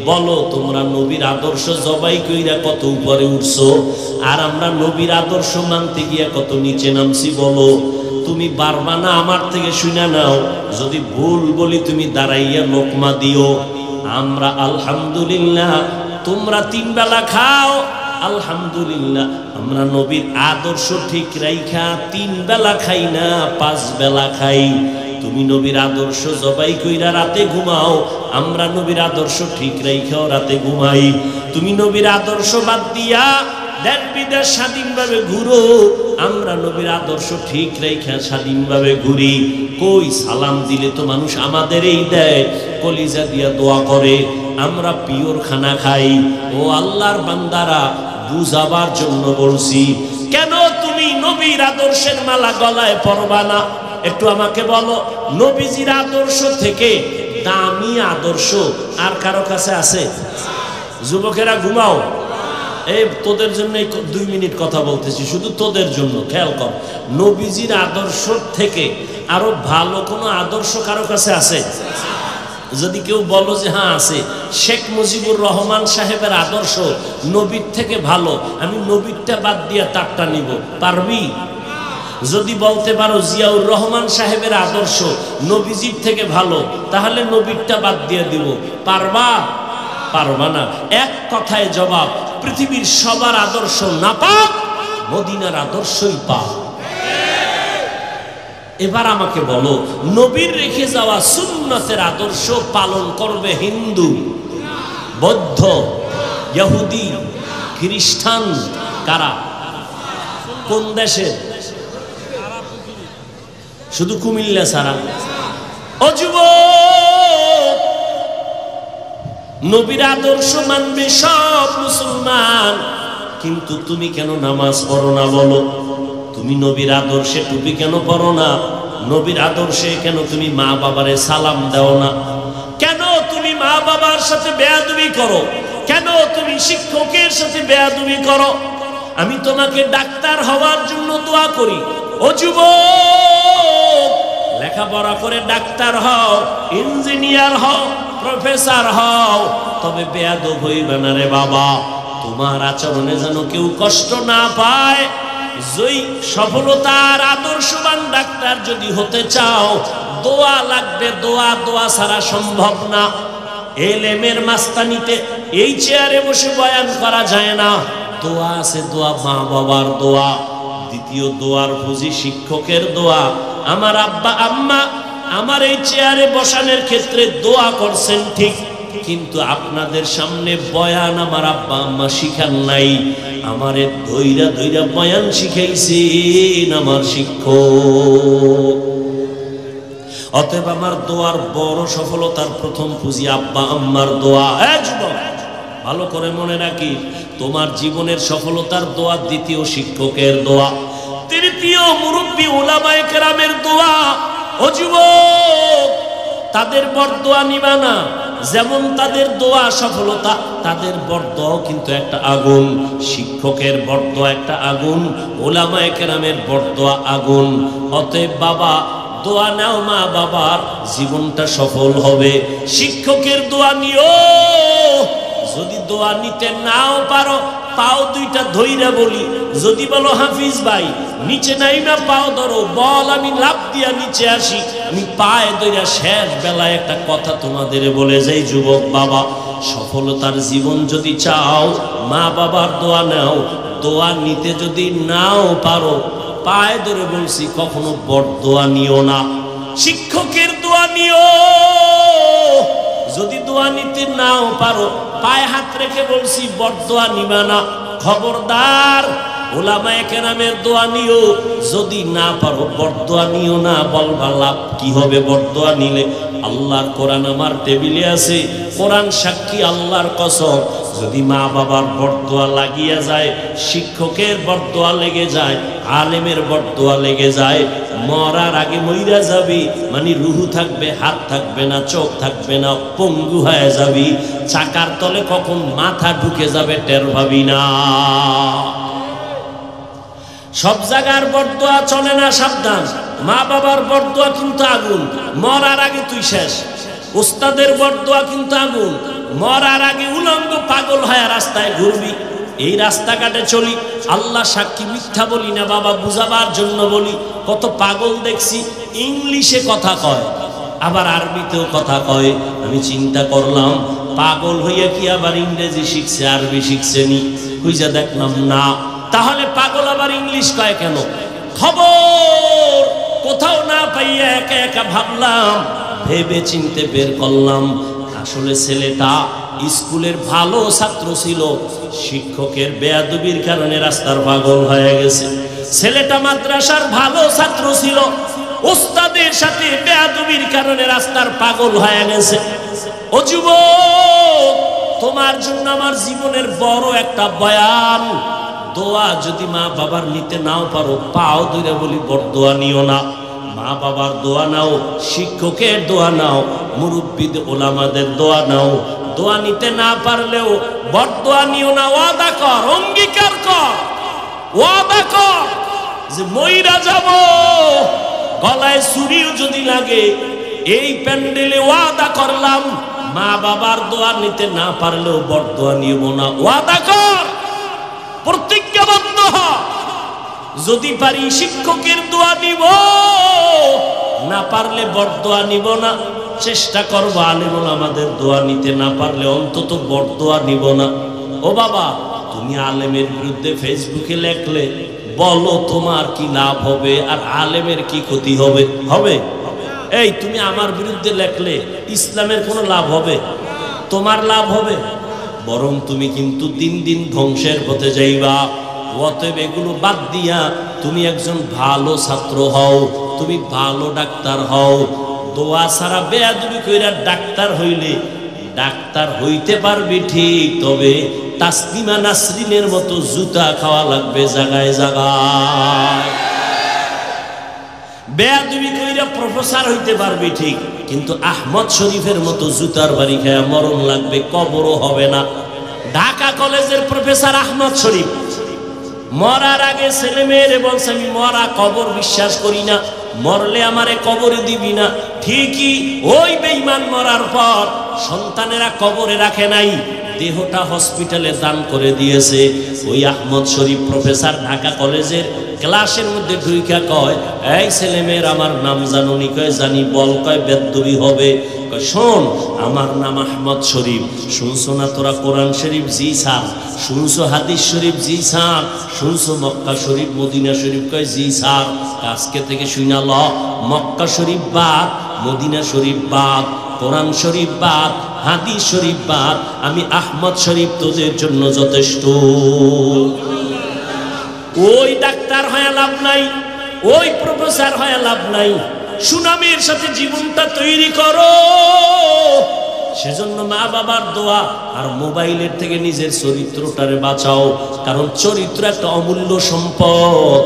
Speaker 1: বলো, তোমরা নবীর আদর্শ জবাই কইরা কত উপরে উঠছো, আর আমরা নবীর আদর্শ মানতে গিয়া কত নিচে নামছি। বলো, তুমি পারবা না? আমার থেকে শুনে নাও, যদি ভুল বলি তুমি দাঁড়াইয়া লোকমা দিও। আমরা আলহামদুলিল্লাহ, তোমরা 3 বেলা খাও আলহামদুলিল্লাহ, আমরা নবীর আদর্শ ঠিক রাইখা 3 বেলা খাই না, 5 বেলা খাই। তুমি নবীর আদর্শ জবাই কইরা রাতে ঘুমাও, আমরা নবীর আদর্শ ঠিক রাইখাও রাতে ঘুমাই। তুমি নবীর আদর্শ বাদ দিয়া দেশ বিদেশ স্বাধীনভাবে ঘুরো, আমরা নবীর আদর্শ ঠিক রাইখা স্বাধীনভাবে ঘুরি। কই সালাম দিলে তো মানুষ আমাদেরই দেয়, কলিজা দিয়া দোয়া করে, আমরা পিওর খানা খাই। ও আল্লাহর বান্দারা, বুঝাবার জন্য বলছি, কেন তুমি নবীর আদর্শের মালা গলায় পরবা না? একটু আমাকে বলো, নবীজির আদর্শ থেকে দামি আদর্শ আর কারো কাছে আছে? যুবকেরা ঘুমাও, এই তোদের জন্য 2 মিনিট কথা বলতেছি, শুধু তোদের জন্য। খেয়াল কর, নবীজির আদর্শ থেকে আরো ভালো কোনো আদর্শ কারো কাছে আছে? যদি কেউ বলো যে হ্যাঁ আছে, শেখ মুজিবুর রহমান সাহেবের আদর্শ নবীর থেকে ভালো, আমি নবীরটা বাদ দিয়া তারটা নিব, পারবি? যদি বলতে পারো জিয়াউর রহমান সাহেবের আদর্শ নবীজির থেকে ভালো, তাহলে নবীরটা বাদ দিয়ে দিব। পারবা? পারবা না। এক কথায় জবাব, পৃথিবীর সবার আদর্শ নাপাক, মদিনার আদর্শই পাক। এবার আমাকে বলো, নবীর রেখে যাওয়া সুন্নতের আদর্শ পালন করবে হিন্দু, বৌদ্ধ, ইহুদি, খ্রিস্টান, কারা? কোন দেশে? শুধু কুমিল্লা ছাড়া। ও যুবক, নবীর আদর্শ মানবে সব মুসলমান, কিন্তু তুমি কেন নামাজ পড়ো না বলো? তুমি নবীর আদর্শে টুপি কেন পরো না? নবীর আদর্শে কেন তুমি মা বাবারে সালাম দাও না? কেন তুমি মা বাবার সাথে বেয়াদবি করো? কেন তুমি শিক্ষকের সাথে বেয়াদবি করো? আমি তোমাকে ডাক্তার হওয়ার জন্য দোয়া করি। ও যুবক, লেখাপড়া করে ডাক্তার হও, ইঞ্জিনিয়ার হও, প্রফেসর হও, তবে বেয়াদব হইবে না রে বাবা। তোমার আচরণে যেন কেউ কষ্ট না পায়। সফলতার আদর্শবান ডাক্তার যদি হতে চাও, দোয়া লাগবে, দোয়া। দোয়া ছাড়া সম্ভব না। এলেমের মাস্তানিতে এই চেয়ারে বসে বয়ান করা যায় না। দোয়া আছে, দোয়া মা বাবার দোয়া। দ্বিতীয় দোয়ার পুঁজি শিক্ষকের দোয়া। আমার আব্বা আম্মা আমার এই চেয়ারে বসানোর ক্ষেত্রে দোয়া করছেন ঠিক, কিন্তু আপনাদের সামনে বয়ান আমার আব্বা আম্মা শিখান নাই। আমারে ধৈরা ধৈরা বয়ান শিখাইছেন আমার শিক্ষক। অতএব আমার দোয়ার বড় সফলতার প্রথম পুঁজি আব্বা আম্মার দোয়া। যুবক, ভালো করে মনে রাখি, তোমার জীবনের সফলতার দোয়া দ্বিতীয় শিক্ষকের দোয়া, তৃতীয় মুরব্বী উলামায়ে কেরামের দোয়া। ও যুবক, তাদের বরদোয়া নিবা না। যেমন তাদের দোয়া সফলতা, তাদের বরদোয়াও কিন্তু একটা আগুন। শিক্ষকের বরদোয়া একটা আগুন, উলামায়ে কেরামের বরদোয়া আগুন। অতএব বাবা, দোয়া নাও, মা বাবার জীবনটা সফল হবে। শিক্ষকের দোয়া নিও। যদি দোয়া নিতে নাও পারো, পাও দুইটা ধইরা বলি। যদি বলো হাফিজ ভাই নিচে নাইমা পাও ধরো, বল আমি লাফ দিয়া নিচে আসি। আমি পায়ে ধইরা শেষ বেলায় একটা কথা তোমাদের বলে যাই, যুবক বাবা, সফলতার জীবন যদি চাও, মা বাবার দোয়া নাও। দোয়া নিতে যদি নাও পারো, পায়ে ধরে বলছি, কখনো বরদোয়া নিও না। শিক্ষকের দোয়া নিও। যদি দোয়া নিতে নাও পারো, পায়ে হাত রেখে বলছি, বরদোয়া নিবা না। খবরদার, উলামায়ে কেরামের দোয়া নিও। যদি না পারো, বরদোয়া নিও না। বলবা লাভ কি হবে বরদোয়া নিলে? আল্লাহর কোরআন আমার টেবিলে আছে, কোরআন সাক্ষী, আল্লাহর কসম, যদি মা বাবার বরদোয়া লাগিয়া যায়, শিক্ষকের বরদোয়া লেগে যায়, আলেমের বরদোয়া লেগে যায়, মরার আগে মইরা যাবি, মানে রুহু থাকবে, হাত থাকবে না, চোখ থাকবে না, পঙ্গু হয়ে যাবি। চাকার তলে কখন মাথা ঢুকে যাবে টের পাবি না। সব জায়গার বরদোয়া চলে না, সাবধান। মা বাবার বরদোয়া কিন্তু আগুন, মরার আগে তুই শেষ। উস্তাদের বরদোয়া কিন্তু আগুন, মরার আগে উলঙ্গ পাগল হয়ে রাস্তায় ঘুরবি। এই রাস্তাঘাটে চলি, আল্লাহ সাক্ষী, মিথ্যা বলি না বাবা, বুঝাবার জন্য বলি। কত পাগল দেখছি, ইংলিশে কথা কয়, আবার আরবিতেও কথা কয়। আমি চিন্তা করলাম, পাগল হইয়া কি আবার ইংরেজি শিখছে, আরবি শিখছে নি? খুঁজে দেখলাম না। তাহলে পাগল আবার ইংলিশ কয় কেন? খবর কোথাও না পাইয়া একা একা ভাবলাম, ভেবে চিনতে বের করলাম, আসলে ছেলেটা স্কুলের ভালো ছাত্র ছিল, শিক্ষকের বেয়াদবির কারণে রাস্তার পাগল হয়ে গেছে। ছেলেটা মাদ্রাসার ভালো ছাত্র ছিল, উস্তাদের সাথে বেয়াদবির কারণে রাস্তার পাগল হয়ে গেছে। ও যুবক, তোমার জন্য আমার জীবনের বড় একটা বয়ান। দোয়া যদি মা বাবার নিতে নাও পারো, পাও ধরে বলি, বরদোয়া নিও না। মা বাবার দোয়া নাও, শিক্ষকের দোয়া নাও, মুরব্বিদ ওলামাদের দোয়া নাও। দোয়া নিতে না পারলেও বরদোয়া নিও না। ওয়াদা কর, অঙ্গীকার কর, ওয়াদা কর যে মইরা যাব, গলায় ছুরিও যদি লাগে, এই প্যান্ডেলে ওয়াদা করলাম, মা বাবার দোয়া নিতে না পারলেও বরদোয়া নিব না। ওয়াদা কর, প্রতিজ্ঞাবদ্ধ হ। যদি পারি শিক্ষকের দোয়া নিব, না পারলে বরদোয়া নিব না। চেষ্টা করব আলেম ওলামাদের দোয়া নিতে, না পারলে অন্তত বরদোয়া নিব না। ও বাবা, তুমি আলেমের বিরুদ্ধে ফেসবুকে লেখলে বলো তোমার কি লাভ হবে আর আলেমের কি ক্ষতি হবে? হবে? এই তুমি আমার বিরুদ্ধে লেখলে ইসলামের কোনো লাভ হবে? তোমার লাভ হবে? বরং তুমি কিন্তু দিন দিন ধ্বংসের পথে যাইবা। অতএব এগুলো বাদ দিয়া তুমি একজন ভালো ছাত্র হও, তুমি ভালো ডাক্তার হও। দোয়া ছাড়া বেয়াদবি কইরা ডাক্তার হইলে ডাক্তার হইতে পারবি ঠিক, তবে তাসলিমা নাসরিনের মতো জুতা খাওয়া লাগবে জায়গায় জায়গায়। বেয়াদবি কইরা প্রফেসর হইতে পারবি ঠিক, কিন্তু আহমদ শরীফের মতো জুতার বাড়ি খায়া মরণ লাগবে, কবরও হবে না। ঢাকা কলেজের প্রফেসর আহমদ শরীফ মরার আগে ছেলে মেয়েরে বলছে, আমি মরা কবর বিশ্বাস করি না, মরলে আমারে কবরে দিবি না। ঠিকই ওই বেঈমান মরার পর সন্তানেরা কবরে রাখে নাই, দেহটা হসপিটালে দান করে দিয়েছে। ওই আহমদ শরীফ প্রফেসর ঢাকা কলেজের ক্লাসের মধ্যে ঢুইকা কয়, এই ছেলে মেয়ের আমার নাম জানুনি? কয় জানি। বল। কয় বেদ্দবি হবে। কয় শোন, আমার নাম আহমদ শরীফ। শুনছো না তোরা কোরআন শরীফ? জি স্যার। শুনছো হাদিস শরীফ? জি স্যার। শুনছো মক্কা শরীফ মদিনা শরীফ? কয় জি স্যার। আজকে থেকে শুনা ল, মক্কা শরীফ বাদ, মদিনা শরীফ বাদ, কোরআন শরীফ বাদ, হাদিস শরীফ বাদ, আমি আহমদ শরীফ তোদের জন্য যথেষ্ট। ওই ডাক্তার হয়ে লাভ নাই, ওই প্রফেসর হয়ে লাভ নাই, সুনামের সাথে জীবনটা তৈরি করো। সেজন্য মা বাবার দোয়া আর মোবাইলের থেকে নিজের চরিত্রটারে বাঁচাও, কারণ চরিত্র একটা অমূল্য সম্পদ।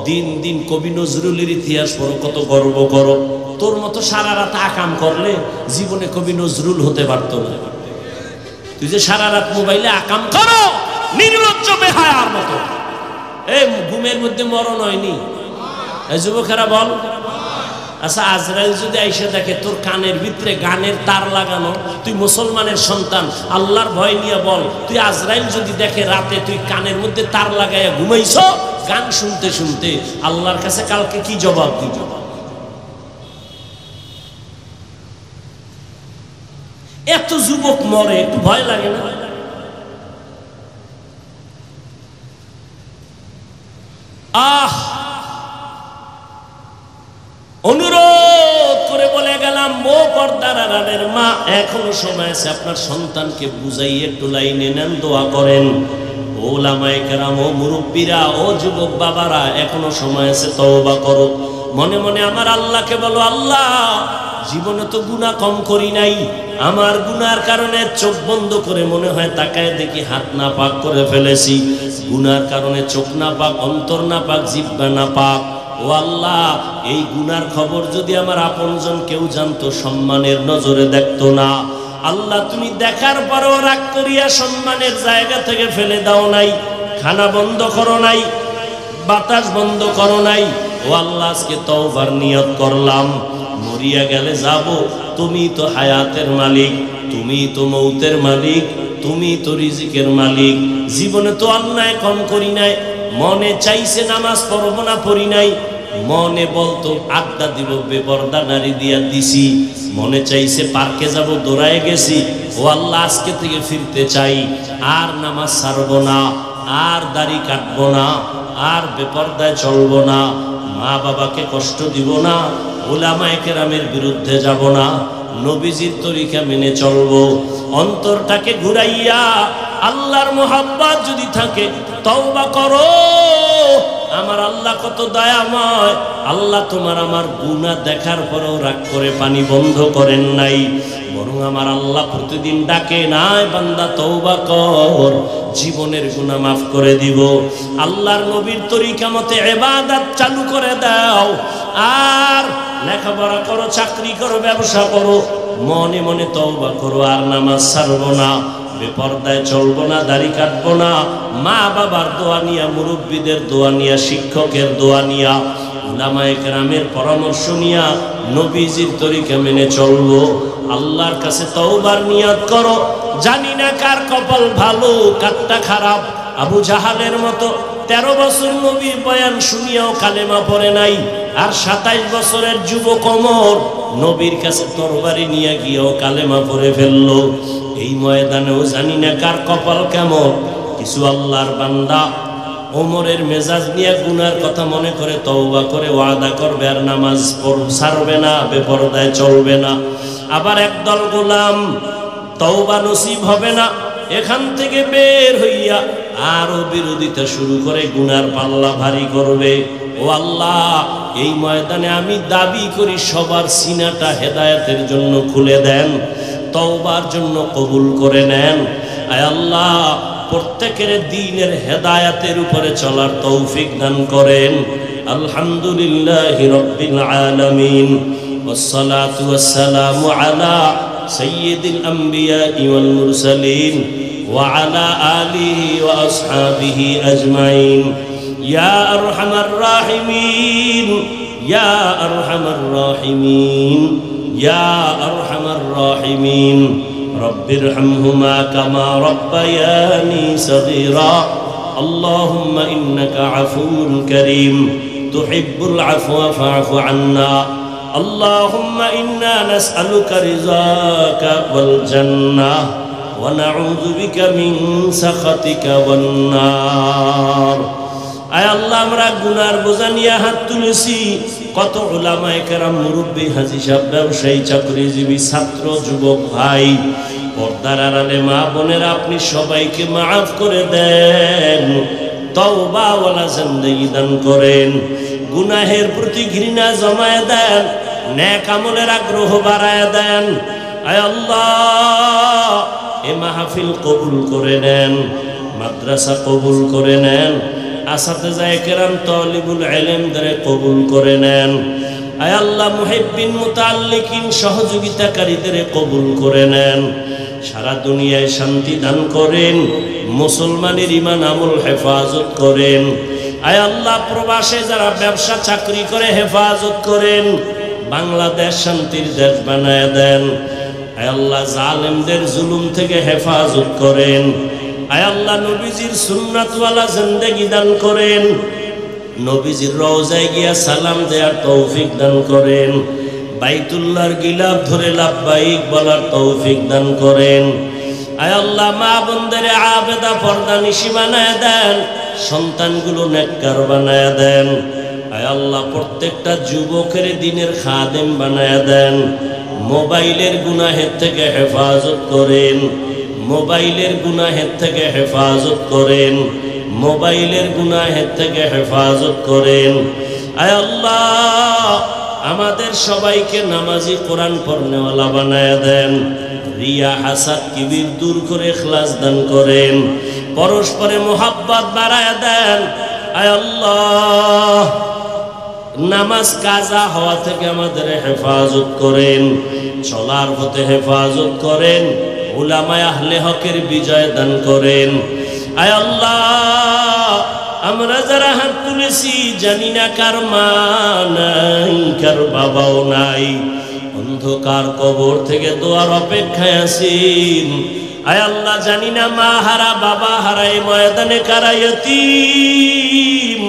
Speaker 1: দিন দিন কবি নজরুলের ইতিহাস পড়ো, কত গর্ব করো। তোর মতো সারা রাত আকাম করলে জীবনে কবি নজরুল হতে পারতো না। তুই যে সারা রাত মোবাইলে আকাম করো, নির্লজ্জ বেহায়ার মতো। এই ঘুমের মধ্যে মরণ হয়নি? এই যুবকেরা বল। আচ্ছা, আজরাইল যদি আইসা দেখে তোর কানের ভিতরে গানের তার লাগানো, তুই মুসলমানের সন্তান, আল্লাহর ভয় নিয়ে বল, তুই আজরাইল যদি দেখে রাতে তুই কানের মধ্যে তার লাগাইয়া ঘুমাইছ গান শুনতে শুনতে, আল্লাহর কাছে কালকে কি জবাব দিব? এত যুবক মরে, একটু ভয় লাগে না? অনুরোধ করে বলে গেলাম, মো পর্দার আড়ালের মা, এখনো সময় আছে, আপনার সন্তানকে বুঝাই একটু লাইনে নেন, দোয়া করেন। ওলামায়ে কেরাম, ও মুরব্বীরা, ও যুবক বাবারা, এখনো সময় আছে, তওবা করো। মনে মনে আমার আল্লাহকে বলো, আল্লাহ জীবনে তো গুনাহ কম করি নাই, আমার গুনার কারণে চোখ বন্ধ করে মনে হয় তাকায় দেখি হাত না পাক করে ফেলেছি। গুনার কারণে চোখ না পাক, অন্তর না পাক, জিহ্বা না পাক। ও আল্লাহ, এই গুনার খবর যদি আমার আপনজন কেউ জানতো, সম্মানের নজরে দেখতো না। আল্লাহ, তুমি দেখার পরও রাগ করিয়া সম্মানের জায়গা থেকে ফেলে দাও নাই, খানা বন্ধ করো নাই, বাতাস বন্ধ করো নাই। ও আল্লাহ, আজকে তওবার নিয়ত করলাম, মরিয়া গেলে যাব, তুমি তো হায়াতের মালিক, তুমি তো মৌতের মালিক, তুমি তো রিজিকের মালিক। জীবনে তো অন্যায় কম করি নাই, মনে চাইছে নামাজ পড়বো না, পড়ি নাই, মনে বলতো আড্ডা দিব, বেপরদা নারী দিয়া দিছি, মনে চাইছে পার্কে যাব, দৌড়ায় গেছি। ও আল্লাহ, আজকে থেকে ফিরতে চাই, আর নামাজ ছাড়বো না, আর দাড়ি কাটবো না, আর বেপরদায় চলবো না, মা বাবাকে কষ্ট দিব না, উলামায়ে কেরামের বিরুদ্ধে যাব না, নবীজির তরিকা মেনে চলবো। অন্তরটাকে ঘুরাইয়া আল্লাহর মোহাব্বত যদি থাকে, তওবা করো। আমার আল্লাহ কত দয়াময়, আল্লাহ তোমার আমার গুনাহ দেখার পরেও রাগ করে পানি বন্ধ করেন নাই, বরং আমার আল্লাহ প্রতিদিন ডাকে, নাই বান্দা তওবা কর, জীবনের গুনাহ মাফ করে দিব। আল্লাহর নবীর তরিকা মতে ইবাদত চালু করে দাও, আর লেখাপড়া করো, চাকরি করো, ব্যবসা করো, মনে মনে তওবা করো, আর নামাজ ছাড়বো না, বেপরদায় চলবো না, দাড়ি কাটবো না, মা বাবার দোয়া নিয়া, মুরব্বীদের দোয়া নিয়া, শিক্ষকের দোয়া নিয়া, উলামায়ে কেরামের পরামর্শ নিয়া নবীজির তরিকা মেনে চলবো। আল্লাহর কাছে তওবার নিয়ত করো। জানি না কার কপাল ভালো, কারটা খারাপ। আবু জাহালের মতো 13 বছর নবীর বয়ান শুনিয়াও কালেমা পড়ে নাই, আর 27 বছরের যুবক ওমর নবীর কাছে তরবারি নিয়ে গিয়েও কালেমা পড়ে ফেললো। এই ময়দানেও জানি না কার কপাল কেমন, কিছু আল্লাহর বান্দা ওমরের মেজাজ নিয়ে গুনার কথা মনে করে তওবা করে ওয়াদা করবে আর নামাজ ছাড়বে না, বেপরদায় চলবে না। আবার একদল গোলাম তওবা নসিব হবে না, এখান থেকে বের হইয়া আরো বিরোধিতা শুরু করে গুনার পাল্লা ভারী করবে। ও আল্লাহ, এই ময়দানে আমি দাবি করি সবার সিনাটা হেদায়েতের জন্য খুলে দেন, তওবার জন্য কবুল করে নেন। আয় আল্লাহ, প্রত্যেকের দ্বীনের হেদায়েতের উপরে চলার তৌফিক দান করেন। আলহামদুলিল্লাহি রাব্বিল আলামিন, ওয়াসসালাতু ওয়াসসালামু আলা সাইয়্যিদিল আমবিয়াই ওয়াল মুরসালিন ওয়া আলা আলিহি ওয়া আসহাবিহি আজমাইন। ইয়া আরহামার রাহিমিন, ইয়া আরহামার রাহিমিন, ইয়া আরহামার রাহিমিন। রব্বিরহামহুমা কামা রাব্বায়ানি সগীরা। আল্লাহুম্মা ইন্নাকা আফুউন কারীম তুহিব্বুল আফওয়া ফা'ফু আন্না। আল্লাহুম্মা ইন্না নাসআলুকা রিযাকা ওয়াল জান্নাহ ওয়া নাউযু বিকা মিন সাখাতিকা ওয়ান নার। আয় আল্লাহ, আমরা গুনার বোঝা নিয়ে হাত তুলেছি। কত উলামায়ে কেরাম, মুরব্বী, হাজী সাহেব, ব্যবসায়ী, চাকরিজীবী, ছাত্র, যুবক ভাই, পর্দার আড়ালে মা বোনেরা, আপনি সবাইকে মাফ করে দেন, তওবাওয়ালা জিন্দেগি দান করেন, গুনাহের প্রতি ঘৃণা জমায়ে দেন, নেক আমলের আগ্রহ বাড়ায় দেন। আয় আল্লাহ, এ মাহফিল কবুল করে নেন, মাদ্রাসা কবুল করে নেন, আসাতেজায়ে কেরাম, তালিবুল ইলমদের কবুল করে নেন। আয় আল্লাহ, মুহিব্বিন, মুতাআল্লিকিন, সহযোগিতাকারীদের কবুল করে নেন। সারা দুনিয়ায় শান্তি দান করেন, মুসলমানের ঈমান আমল হেফাজত করেন। আয় আল্লাহ, প্রবাসে যারা ব্যবসা চাকরি করে হেফাজত করেন, বাংলাদেশ শান্তির দেশ বানায় দেন। আয় আল্লাহ, জালেমদের জুলুম থেকে হেফাজত করেন। আয় আল্লাহ, নবীজির সুন্নাতওয়ালা জিন্দেগি দান করেন, নবীজির রওজায় গিয়া সালাম দেওয়ার তৌফিক দান করেন, বাইতুল্লাহর গিলাফ ধরে লাব্বাইক বলার তৌফিক দান করেন। আয় আল্লাহ, মা বোনদের আবেদা পর্দা নিশি বানায় দেন, সন্তানগুলো নেককার বানায় দেন। আয় আল্লাহ, প্রত্যেকটা যুবকের দিনের খাদেম বানায় দেন। মোবাইলের গুনাহের থেকে হেফাজত করেন, মোবাইলের গুনাহের থেকে হেফাজত করেন, মোবাইলের গুনাহের থেকে হেফাজত করেন। আয় আল্লাহ, আমাদের সবাইকে নামাজি, কোরআন পড়নেওয়ালা বানায় দেন। রিয়া, হাসাদ, কিবির দূর করে ইখলাস দান করেন। পরস্পরে মোহাব্বত বাড়ায় দেন। আয় আল্লাহ, নামাজ কাজা হওয়া থেকে আমাদের হেফাজত করেন, চলার পথে হেফাজত করেন, উলামায়ে আহলে হকের বিজয় দান করেন। আয় আল্লাহ, আমরা যারা হাত তুলেছি জানি না কার মা নাই, কার বাবাও নাই, অন্ধকার কবর থেকে দোয়ার অপেক্ষায় আছেন। আয় আল্লাহ, জানি না মা হারা, বাবা হারা, এই ময়দানে কারা ইয়তীম,